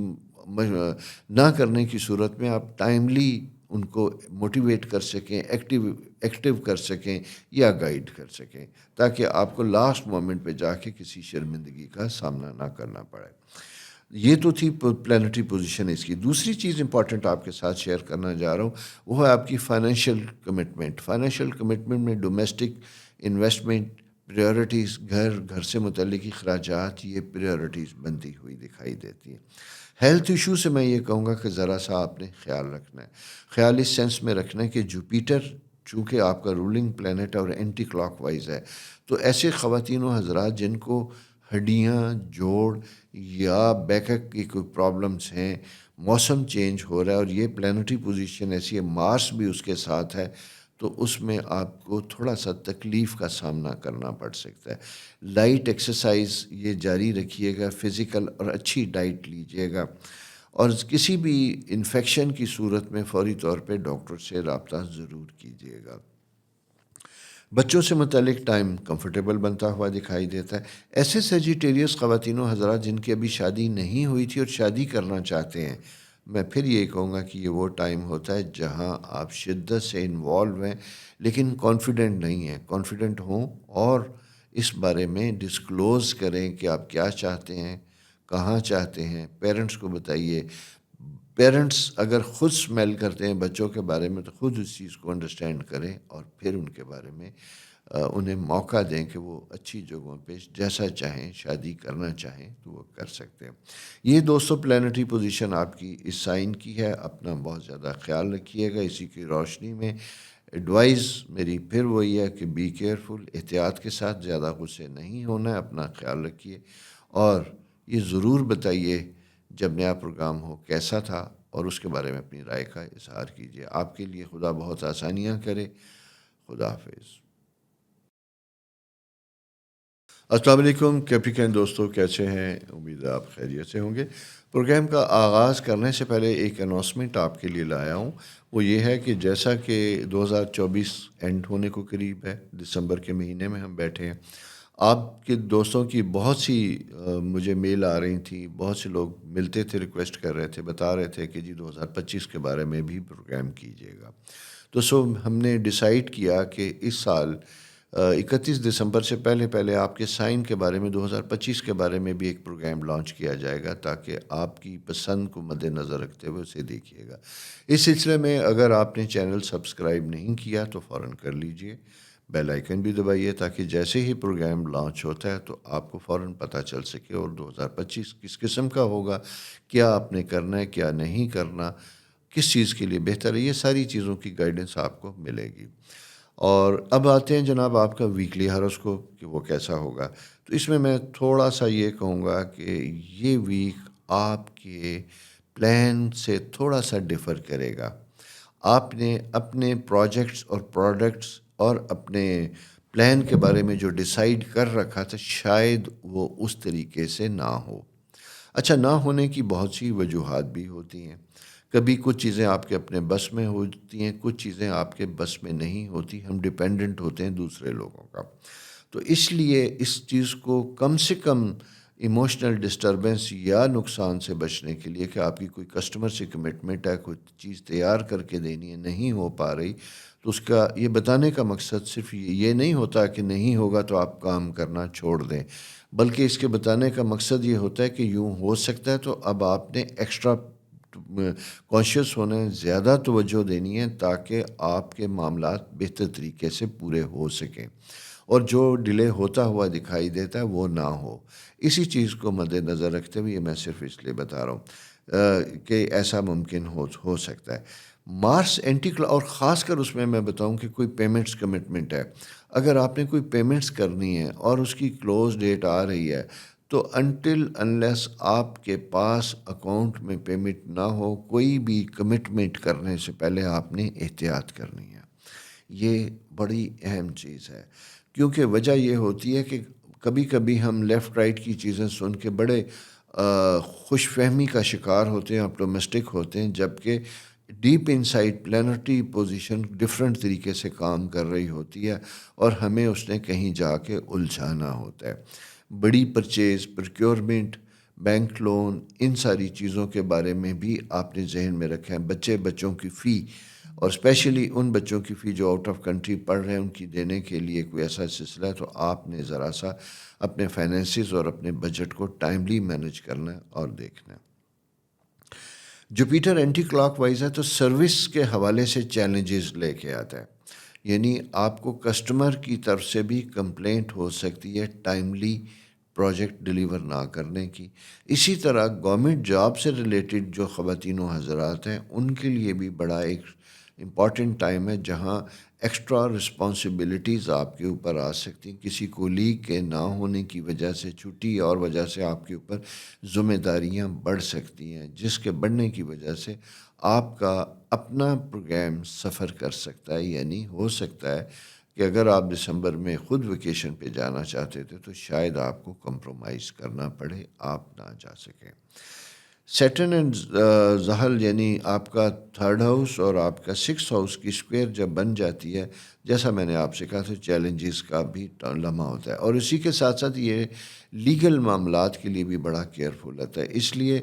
Speaker 1: نہ کرنے کی صورت میں آپ ٹائملی ان کو موٹیویٹ کر سکیں، ایکٹیو کر سکیں یا گائیڈ کر سکیں، تاکہ آپ کو لاسٹ مومنٹ پہ جا کے کسی شرمندگی کا سامنا نہ کرنا پڑے. یہ تو تھی پلانٹری پوزیشن اس کی. دوسری چیز امپورٹنٹ آپ کے ساتھ شیئر کرنا جا رہا ہوں، وہ ہے آپ کی فائنینشیل کمٹمنٹ. فائنینشیل کمٹمنٹ میں ڈومیسٹک انویسٹمنٹ، پریورٹیز، گھر سے متعلق اخراجات، یہ پریورٹیز بنتی ہوئی دکھائی دیتی ہیں. ہیلتھ ایشو سے میں یہ کہوں گا کہ ذرا سا آپ نے خیال رکھنا ہے. خیال اس سینس میں رکھنا ہے کہ جوپیٹر چونکہ آپ کا رولنگ پلینٹ اور اینٹی کلاک وائز ہے، تو ایسے خواتین و حضرات جن کو ہڈیاں، جوڑ یا بیک کی کوئی پرابلمس ہیں، موسم چینج ہو رہا ہے اور یہ پلانٹری پوزیشن ایسی ہے، مارس بھی اس کے ساتھ ہے، تو اس میں آپ کو تھوڑا سا تکلیف کا سامنا کرنا پڑ سکتا ہے. لائٹ ایکسرسائز یہ جاری رکھیے گا، فزیکل اور اچھی ڈائٹ لیجیے گا، اور کسی بھی انفیکشن کی صورت میں فوری طور پہ ڈاکٹر سے رابطہ ضرور کیجیے گا. بچوں سے متعلق ٹائم کمفرٹیبل بنتا ہوا دکھائی دیتا ہے. ایسے سیجیٹیریس خواتین و حضرات جن کی ابھی شادی نہیں ہوئی تھی اور شادی کرنا چاہتے ہیں، میں پھر یہ کہوں گا کہ یہ وہ ٹائم ہوتا ہے جہاں آپ شدت سے انوالو ہیں لیکن کانفیڈنٹ نہیں ہیں. کانفیڈنٹ ہوں اور اس بارے میں ڈسکلوز کریں کہ آپ کیا چاہتے ہیں، کہاں چاہتے ہیں. پیرنٹس کو بتائیے. پیرنٹس اگر خود سمیل کرتے ہیں بچوں کے بارے میں، تو خود اس چیز کو انڈرسٹینڈ کریں اور پھر ان کے بارے میں انہیں موقع دیں کہ وہ اچھی جگہوں پہ جیسا چاہیں، شادی کرنا چاہیں تو وہ کر سکتے ہیں. یہ دوستو پلانٹری پوزیشن آپ کی اس سائن کی ہے. اپنا بہت زیادہ خیال رکھیے گا. اسی کی روشنی میں ایڈوائز میری پھر وہی ہے کہ بی کیئرفل، احتیاط کے ساتھ، زیادہ غصے نہیں ہونا ہے. اپنا خیال رکھیے اور یہ ضرور بتائیے جب نیا پروگرام ہو کیسا تھا، اور اس کے بارے میں اپنی رائے کا اظہار کیجیے. آپ کے لیے خدا بہت آسانیاں کرے. خدا حافظ. السلام علیکم کیپریکن دوستوں، کیسے ہیں؟ امید ہے آپ خیریت سے ہوں گے. پروگرام کا آغاز کرنے سے پہلے ایک اناؤنسمنٹ آپ کے لیے لایا ہوں. وہ یہ ہے کہ جیسا کہ 2024 اینڈ ہونے کو قریب ہے، دسمبر کے مہینے میں ہم بیٹھے ہیں، آپ کے دوستوں کی بہت سی مجھے میل آ رہی تھی، بہت سے لوگ ملتے تھے، ریکویسٹ کر رہے تھے، بتا رہے تھے کہ جی 2025 کے بارے میں بھی پروگرام کیجیے گا. تو ہم نے ڈیسائیڈ کیا کہ اس سال 31 دسمبر سے پہلے آپ کے سائن کے بارے میں، 2025 کے بارے میں بھی ایک پروگرام لانچ کیا جائے گا، تاکہ آپ کی پسند کو مد نظر رکھتے ہوئے اسے دیکھیے گا. اس سلسلے میں اگر آپ نے چینل سبسکرائب نہیں کیا تو فوراً کر لیجئے. بیل آئیکن بھی دبائیے تاکہ جیسے ہی پروگرام لانچ ہوتا ہے تو آپ کو فوراً پتہ چل سکے، اور 2025 کس قسم کا ہوگا، کیا آپ نے کرنا ہے، کیا نہیں کرنا، کس چیز کے لیے بہتر ہے، یہ ساری چیزوں کی گائیڈنس آپ کو ملے گی. اور اب آتے ہیں جناب آپ کا ویکلی ہاروسکوپ کہ وہ کیسا ہوگا. تو اس میں تھوڑا سا یہ کہوں گا کہ یہ ویک آپ کے پلان سے تھوڑا سا ڈیفر کرے گا. آپ نے اپنے پروجیکٹس اور پروڈکٹس اور اپنے پلان کے بارے میں جو ڈیسائیڈ کر رکھا تھا، شاید وہ اس طریقے سے نہ ہو. اچھا، نہ ہونے کی بہت سی وجوہات بھی ہوتی ہیں. کبھی کچھ چیزیں آپ کے اپنے بس میں ہوتی ہیں، کچھ چیزیں آپ کے بس میں نہیں ہوتی. ہم ڈیپینڈنٹ ہوتے ہیں دوسرے لوگوں کا. تو اس لیے اس چیز کو کم سے کم ایموشنل ڈسٹربنس یا نقصان سے بچنے کے لیے کہ آپ کی کوئی کسٹمر سے کمٹمنٹ ہے، کوئی چیز تیار کر کے دینی ہے، نہیں ہو پا رہی، تو اس کا یہ بتانے کا مقصد صرف یہ نہیں ہوتا کہ نہیں ہوگا تو آپ کام کرنا چھوڑ دیں، بلکہ اس کے بتانے کا مقصد یہ ہوتا ہے کہ یوں ہو سکتا ہے، تو اب آپ نے ایکسٹرا کانشیس ہونا ہے، زیادہ توجہ دینی ہے تاکہ آپ کے معاملات بہتر طریقے سے پورے ہو سکیں، اور جو ڈیلے ہوتا ہوا دکھائی دیتا ہے وہ نہ ہو۔ اسی چیز کو مد نظر رکھتے ہوئے یہ میں صرف اس لیے بتا رہا ہوں کہ ایسا ممکن ہو سکتا ہے۔ مارس اور خاص کر اس میں بتاؤں کہ کوئی پیمنٹس کمٹمنٹ ہے، اگر آپ نے کوئی پیمنٹس کرنی ہے اور اس کی کلوز ڈیٹ آ رہی ہے، تو انلیس آپ کے پاس اکاؤنٹ میں پیمنٹ نہ ہو، کوئی بھی کمٹمنٹ کرنے سے پہلے آپ نے احتیاط کرنی ہے۔ یہ بڑی اہم چیز ہے، کیونکہ وجہ یہ ہوتی ہے کہ کبھی کبھی ہم لیفٹ رائٹ کی چیزیں سن کے بڑے خوش فہمی کا شکار ہوتے ہیں، آپٹومسٹک ہوتے ہیں، جبکہ deep insight planetary position different طریقے سے کام کر رہی ہوتی ہے اور ہمیں اس نے کہیں جا کے الجھانا ہوتا ہے۔ بڑی پرچیز، پروکیورمنٹ، بینک لون، ان ساری چیزوں کے بارے میں بھی آپ نے ذہن میں رکھا ہے۔ بچوں کی فی، اور اسپیشلی ان بچوں کی فی جو آؤٹ آف کنٹری پڑھ رہے ہیں، ان کی دینے کے لیے کوئی ایسا سلسلہ ہے، تو آپ نے ذرا سا اپنے فائنینسز اور اپنے بجٹ کو ٹائملی مینج کرنا ہے اور دیکھنا ہے۔ جوپیٹر اینٹی کلاک وائز ہے تو سروس کے حوالے سے چیلنجز لے کے آتا ہے، یعنی آپ کو کسٹمر کی طرف سے بھی کمپلینٹ ہو سکتی ہے ٹائملی پروجیکٹ ڈیلیور نہ کرنے کی۔ اسی طرح گورنمنٹ جاب سے ریلیٹڈ جو خواتین و حضرات ہیں، ان کے لیے بھی بڑا ایک امپورٹنٹ ٹائم ہے جہاں ایکسٹرا رسپانسبلٹیز آپ کے اوپر آ سکتی ہیں، کسی کولیگ کے نہ ہونے کی وجہ سے، چھٹی اور وجہ سے آپ کے اوپر ذمہ داریاں بڑھ سکتی ہیں، جس کے بڑھنے کی وجہ سے آپ کا اپنا پروگرام سفر کر سکتا ہے، یعنی ہو سکتا ہے کہ اگر آپ دسمبر میں خود ویکیشن پہ جانا چاہتے تھے تو شاید آپ کو کمپرومائز کرنا پڑے، آپ نہ جا سکیں۔ سیٹرن اینڈ زحل یعنی آپ کا 3rd ہاؤس اور آپ کا 6th ہاؤس کی اسکوئر جب بن جاتی ہے، جیسا میں نے آپ سے کہا تو چیلنجز کا بھی لمحہ ہوتا ہے، اور اسی کے ساتھ ساتھ یہ لیگل معاملات کے لیے بھی بڑا کیئرفل ہوتا ہے۔ اس لیے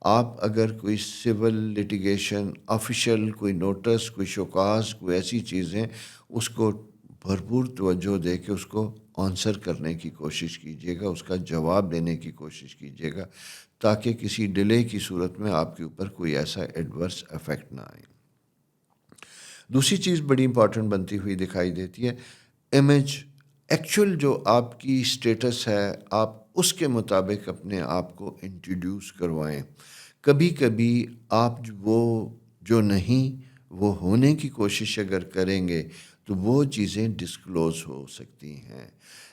Speaker 1: آپ اگر کوئی سول لیٹیگیشن، آفیشیل کوئی نوٹس، کوئی شوکاز، کوئی ایسی چیزیں، اس کو بھرپور توجہ دے کے اس کو آنسر کرنے کی کوشش کیجیے گا، اس کا جواب دینے کی کوشش کیجیے گا، تاکہ کسی ڈیلے کی صورت میں آپ کے اوپر کوئی ایسا ایڈورس افیکٹ نہ آئے۔ دوسری چیز بڑی امپورٹنٹ بنتی ہوئی دکھائی دیتی ہے، امیج۔ ایکچوئل جو آپ کی اسٹیٹس ہے، آپ اس کے مطابق اپنے آپ کو انٹروڈیوس کروائیں۔ کبھی کبھی آپ وہ جو نہیں وہ ہونے کی کوشش اگر کریں گے تو وہ چیزیں ڈسکلوز ہو سکتی ہیں۔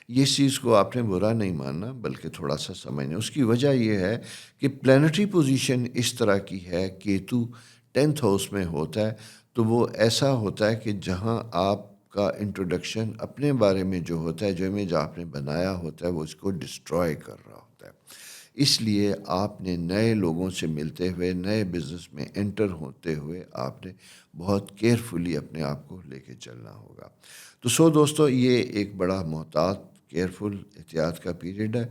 Speaker 1: اس چیز کو آپ نے برا نہیں ماننا، بلکہ تھوڑا سا سمجھنا۔ اس کی وجہ یہ ہے کہ پلانٹری پوزیشن اس طرح کی ہے، کیتو 10th ہاؤس میں ہوتا ہے، تو وہ ایسا ہوتا ہے کہ جہاں آپ کا انٹروڈکشن اپنے بارے میں جو ہوتا ہے، جو امیج آپ نے بنایا ہوتا ہے، وہ اس کو ڈسٹروائے کر رہا ہوتا ہے۔ اس لیے آپ نے نئے لوگوں سے ملتے ہوئے، نئے بزنس میں انٹر ہوتے ہوئے آپ نے بہت کیئرفلی اپنے آپ کو لے کے چلنا ہوگا۔ تو دوستو، یہ ایک بڑا محتاط، کیئرفل، احتیاط کا پیریڈ ہے۔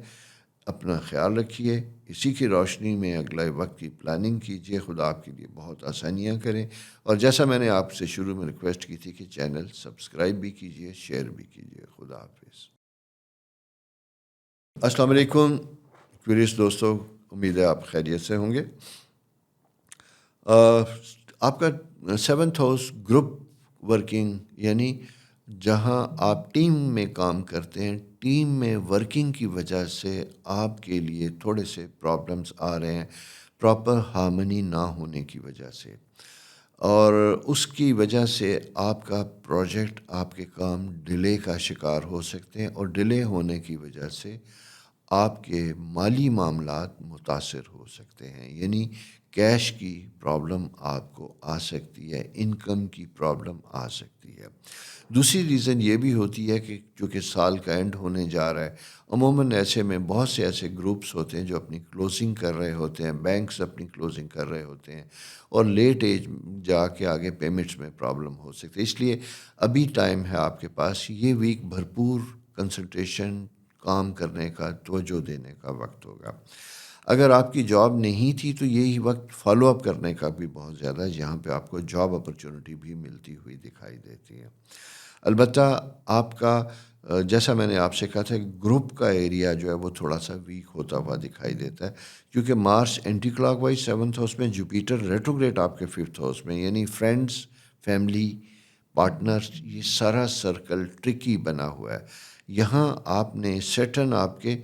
Speaker 1: اپنا خیال رکھیے، اسی کی روشنی میں اگلے وقت کی پلاننگ کیجیے، خدا آپ کے لیے بہت آسانیاں کریں، اور جیسا میں نے آپ سے شروع میں ریکویسٹ کی تھی کہ چینل سبسکرائب بھی کیجیے، شیئر بھی کیجیے۔ خدا حافظ۔ السلام علیکم کیوریس دوستو، امید ہے آپ خیریت سے ہوں گے۔ آپ کا 7th ہاؤس گروپ ورکنگ، یعنی جہاں آپ ٹیم میں کام کرتے ہیں، ٹیم میں ورکنگ کی وجہ سے آپ کے لیے تھوڑے سے پرابلمس آ رہے ہیں، پراپر ہارمنی نہ ہونے کی وجہ سے، اور اس کی وجہ سے آپ کا پروجیکٹ، آپ کے کام ڈیلے کا شکار ہو سکتے ہیں، اور ڈیلے ہونے کی وجہ سے آپ کے مالی معاملات متاثر ہو سکتے ہیں، یعنی کیش کی پرابلم آپ کو آ سکتی ہے، انکم کی پرابلم آ سکتی ہے۔ دوسری ریزن یہ بھی ہوتی ہے کہ چونکہ سال کا اینڈ ہونے جا رہا ہے، عموماً ایسے میں بہت سے ایسے گروپس ہوتے ہیں جو اپنی کلوزنگ کر رہے ہوتے ہیں، بینکس اپنی کلوزنگ کر رہے ہوتے ہیں، اور لیٹ ایج جا کے آگے پیمنٹس میں پرابلم ہو سکتی ہے۔ اس لیے ابھی ٹائم ہے آپ کے پاس، یہ ویک بھرپور کنسنٹریشن، کام کرنے کا، توجہ دینے کا وقت ہوگا۔ اگر آپ کی جاب نہیں تھی تو یہی وقت فالو اپ کرنے کا بھی بہت زیادہ ہے، جہاں پہ آپ کو جاب اپرچونٹی بھی ملتی ہوئی دکھائی دیتی ہے۔ البتہ آپ کا جیسا میں نے آپ سے کہا تھا، گروپ کا ایریا جو ہے وہ تھوڑا سا ویک ہوتا ہوا دکھائی دیتا ہے، کیونکہ Mars anticlockwise 7th house میں، جوپیٹر ریٹروگریڈ آپ کے 5th ہاؤس میں، یعنی فرینڈس، فیملی، پارٹنرز، یہ سارا سرکل ٹرکی بنا ہوا ہے۔ یہاں آپ نے سیٹرن آپ کے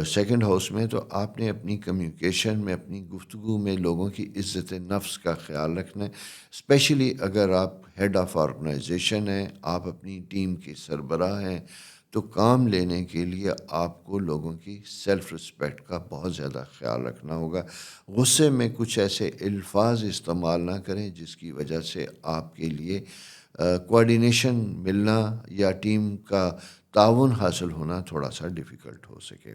Speaker 1: 2nd ہاؤس میں، تو آپ نے اپنی کمیونیکیشن میں، اپنی گفتگو میں لوگوں کی عزت نفس کا خیال رکھنا ہے، اسپیشلی اگر آپ ہیڈ آف آرگنائزیشن ہیں، آپ اپنی ٹیم کے سربراہ ہیں، تو کام لینے کے لیے آپ کو لوگوں کی سیلف رسپیکٹ کا بہت زیادہ خیال رکھنا ہوگا۔ غصے میں کچھ ایسے الفاظ استعمال نہ کریں جس کی وجہ سے آپ کے لیے کوآرڈینیشن ملنا یا ٹیم کا تعاون حاصل ہونا تھوڑا سا ڈیفیکلٹ ہو سکے۔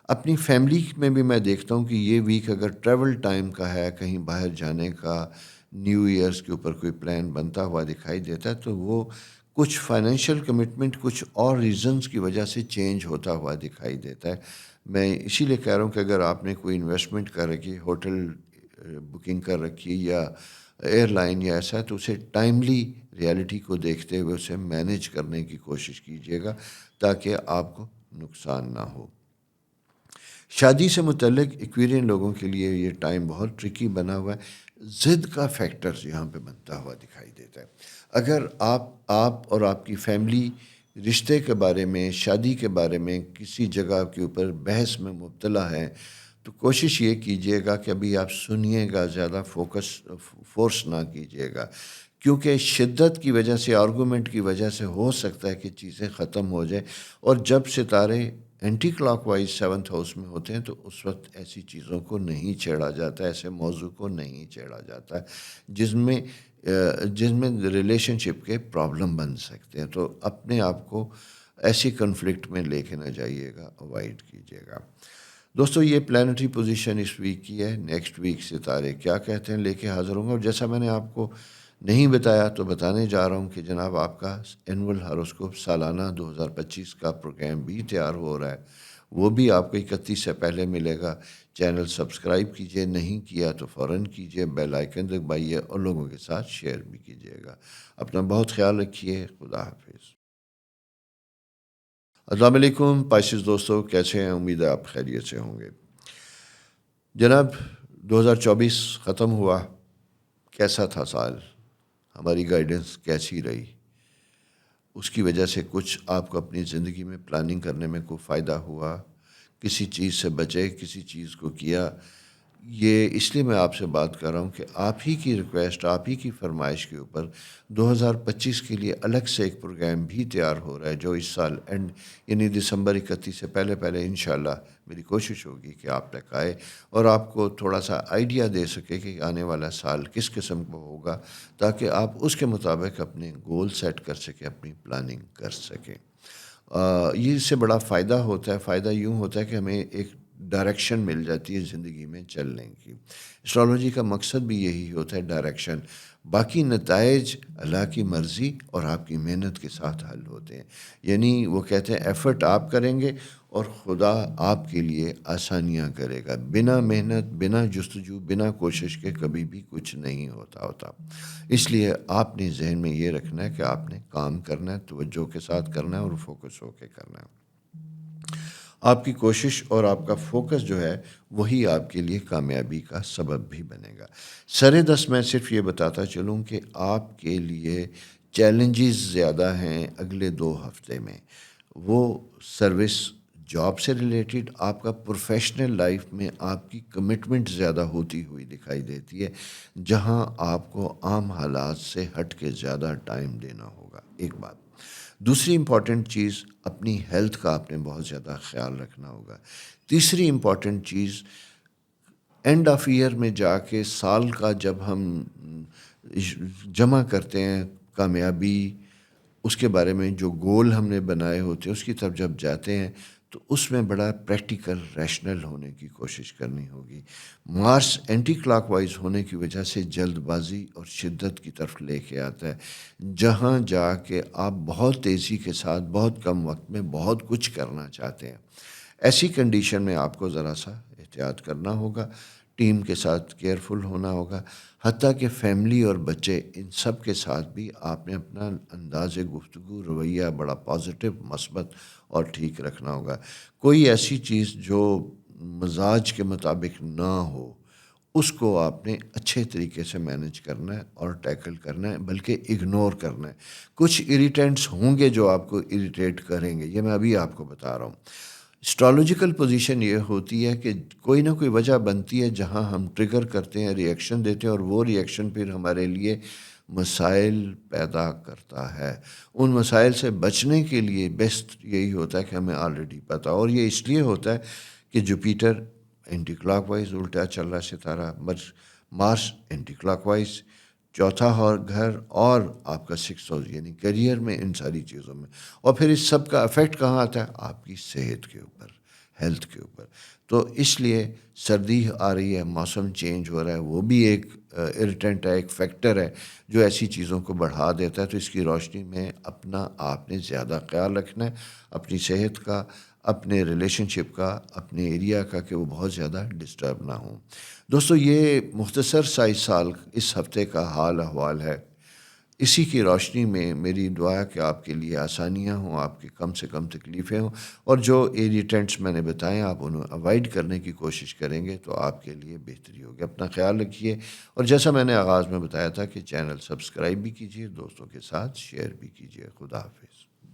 Speaker 1: اپنی فیملی میں بھی میں دیکھتا ہوں کہ یہ ویک اگر ٹریول ٹائم کا ہے، کہیں باہر جانے کا، نیو ایئرس کے اوپر کوئی پلان بنتا ہوا دکھائی دیتا ہے، تو وہ کچھ فائنینشیل کمٹمنٹ کچھ اور ریزنز کی وجہ سے چینج ہوتا ہوا دکھائی دیتا ہے۔ میں اسی لیے کہہ رہا ہوں کہ اگر آپ نے کوئی انویسٹمنٹ کر رکھی، ہوٹل بکنگ کر رکھی یا ایئر لائن یا ایسا ہے، تو اسے ٹائملی ریالٹی کو دیکھتے ہوئے اسے مینیج کرنے کی کوشش کیجیے گا تاکہ آپ کو نقصان نہ ہو۔ شادی سے متعلق ایکویرین لوگوں کے لیے یہ ٹائم بہت ٹرکی بنا ہوا ہے، ضد کا فیکٹرز یہاں پہ بنتا ہوا دکھائی دیتا ہے۔ اگر آپ اور آپ کی فیملی رشتے کے بارے میں، شادی کے بارے میں کسی جگہ کے اوپر بحث میں مبتلا ہیں، تو کوشش یہ کیجیے گا کہ ابھی آپ سنیے گا، زیادہ فورس نہ کیجیے گا، کیونکہ شدت کی وجہ سے، آرگومنٹ کی وجہ سے ہو سکتا ہے کہ چیزیں ختم ہو جائیں، اور جب ستارے anti clock wise 7th house میں ہوتے ہیں تو اس وقت ایسی چیزوں کو نہیں چھیڑا جاتا، ایسے موضوع کو نہیں چھیڑا جاتا جس میں ریلیشن شپ کے پرابلم بن سکتے ہیں۔ تو اپنے آپ کو ایسی کنفلکٹ میں لے کے نہ جائیے گا، اوائڈ کیجیے گا۔ دوستو، یہ پلانٹری پوزیشن اس ویک کی ہے۔ نیکسٹ ویک ستارے کیا کہتے ہیں لے کے حاضر ہوں گا، اور جیسا میں نے آپ کو نہیں بتایا تو بتانے جا رہا ہوں کہ جناب آپ کا اینول ہاروسکوپ سالانہ 2025 کا پروگرام بھی تیار ہو رہا ہے، وہ بھی آپ کو 31 سے پہلے ملے گا۔ چینل سبسکرائب کیجئے، نہیں کیا تو فوراً کیجئے، بیل آئیکن دبائیے اور لوگوں کے ساتھ شیئر بھی کیجئے گا۔ اپنا بہت خیال رکھیے، خدا حافظ۔ السلام علیکم پائسز دوستو، کیسے ہیں؟ امید ہے آپ خیریت سے ہوں گے۔ جناب 2024 ختم ہوا، کیسا تھا سال؟ ہماری گائیڈنس کیسی رہی؟ اس کی وجہ سے کچھ آپ کو اپنی زندگی میں پلاننگ کرنے میں کوئی فائدہ ہوا؟ کسی چیز سے بچے، کسی چیز کو کیا؟ یہ اس لیے میں آپ سے بات کر رہا ہوں کہ آپ ہی کی ریکویسٹ، آپ ہی کی فرمائش کے اوپر 2025 کے لیے الگ سے ایک پروگرام بھی تیار ہو رہا ہے، جو اس سال اینڈ یعنی دسمبر 31 سے پہلے انشاءاللہ میری کوشش ہوگی کہ آپ تک آئے اور آپ کو تھوڑا سا آئیڈیا دے سکے کہ آنے والا سال کس قسم کا ہوگا، تاکہ آپ اس کے مطابق اپنے گول سیٹ کر سکیں، اپنی پلاننگ کر سکیں۔ یہ اس سے بڑا فائدہ ہوتا ہے۔ فائدہ یوں ہوتا ہے کہ ہمیں ایک ڈائریکشن مل جاتی ہے زندگی میں چلنے کی۔ اسٹرالوجی کا مقصد بھی یہی ہوتا ہے، ڈائریکشن۔ باقی نتائج اللہ کی مرضی اور آپ کی محنت کے ساتھ حل ہوتے ہیں۔ یعنی وہ کہتے ہیں ایفرٹ آپ کریں گے اور خدا آپ کے لیے آسانیاں کرے گا۔ بنا محنت، بنا جستجو، بنا کوشش کے کبھی بھی کچھ نہیں ہوتا۔ اس لیے آپ نے ذہن میں یہ رکھنا ہے کہ آپ نے کام کرنا ہے، توجہ کے ساتھ کرنا ہے اور فوکس ہو کے کرنا ہے۔ آپ کی کوشش اور آپ کا فوکس جو ہے وہی آپ کے لیے کامیابی کا سبب بھی بنے گا۔ سرِ دست میں صرف یہ بتاتا چلوں کہ آپ کے لیے چیلنجز زیادہ ہیں اگلے 2 ہفتے میں۔ وہ سروس، جاب سے ریلیٹڈ، آپ کا پروفیشنل لائف میں آپ کی کمٹمنٹ زیادہ ہوتی ہوئی دکھائی دیتی ہے، جہاں آپ کو عام حالات سے ہٹ کے زیادہ ٹائم دینا ہوگا، ایک بات۔ دوسری امپورٹنٹ چیز، اپنی ہیلتھ کا آپ نے بہت زیادہ خیال رکھنا ہوگا۔ تیسری امپورٹنٹ چیز، اینڈ آف ایئر میں جا کے سال کا جب ہم جمع کرتے ہیں کامیابی، اس کے بارے میں جو گول ہم نے بنائے ہوتے ہیں، اس کی طرف جب جاتے ہیں تو اس میں بڑا پریکٹیکل ریشنل ہونے کی کوشش کرنی ہوگی. مارس اینٹی کلاک وائز ہونے کی وجہ سے جلد بازی اور شدت کی طرف لے کے آتا ہے، جہاں جا کے آپ بہت تیزی کے ساتھ بہت کم وقت میں بہت کچھ کرنا چاہتے ہیں. ایسی کنڈیشن میں آپ کو ذرا سا احتیاط کرنا ہوگا، ٹیم کے ساتھ کیئرفل ہونا ہوگا، حتیٰ کہ فیملی اور بچے ان سب کے ساتھ بھی آپ نے اپنا انداز گفتگو رویہ بڑا پازیٹیو مثبت اور ٹھیک رکھنا ہوگا. کوئی ایسی چیز جو مزاج کے مطابق نہ ہو اس کو آپ نے اچھے طریقے سے مینج کرنا ہے اور ٹیکل کرنا ہے، بلکہ اگنور کرنا ہے. کچھ اریٹینٹس ہوں گے جو آپ کو اریٹیٹ کریں گے، یہ میں ابھی آپ کو بتا رہا ہوں. اسٹرالوجیکل پوزیشن یہ ہوتی ہے کہ کوئی نہ کوئی وجہ بنتی ہے جہاں ہم ٹریگر کرتے ہیں، ریئیکشن دیتے ہیں، اور وہ ریئیکشن پھر ہمارے لیے مسائل پیدا کرتا ہے. ان مسائل سے بچنے کے لیے بیسٹ یہی ہوتا ہے کہ ہمیں آلریڈی پتہ، اور یہ اس لیے ہوتا ہے کہ جوپیٹر اینٹی کلاک وائز الٹا چل رہا ستارہ، مارس اینٹی کلاک وائز چوتھا گھر، اور آپ کا 6th ہاؤس یعنی کیریئر میں، ان ساری چیزوں میں. اور پھر اس سب کا افیکٹ کہاں آتا ہے؟ آپ کی صحت کے اوپر، ہیلتھ کے اوپر. تو اس لیے سردی آ رہی ہے، موسم چینج ہو رہا ہے، وہ بھی ایک اریٹنٹ ہے، ایک فیکٹر ہے جو ایسی چیزوں کو بڑھا دیتا ہے. تو اس کی روشنی میں اپنا آپ نے زیادہ خیال رکھنا ہے، اپنی صحت کا، اپنے ریلیشن شپ کا، اپنے ایریا کا، کہ وہ بہت زیادہ ڈسٹرب نہ ہوں. دوستو، یہ مختصر سا اس ہفتے کا حال احوال ہے. اسی کی روشنی میں میری دعا ہے کہ آپ کے لیے آسانیاں ہوں، آپ کی کم سے کم تکلیفیں ہوں، اور جو اریٹنٹس میں نے بتائے آپ انہیں اوائڈ کرنے کی کوشش کریں گے تو آپ کے لیے بہتری ہوگی. اپنا خیال رکھیے، اور جیسا میں نے آغاز میں بتایا تھا کہ چینل سبسکرائب بھی کیجیے، دوستوں کے ساتھ شیئر بھی کیجیے. خدا حافظ.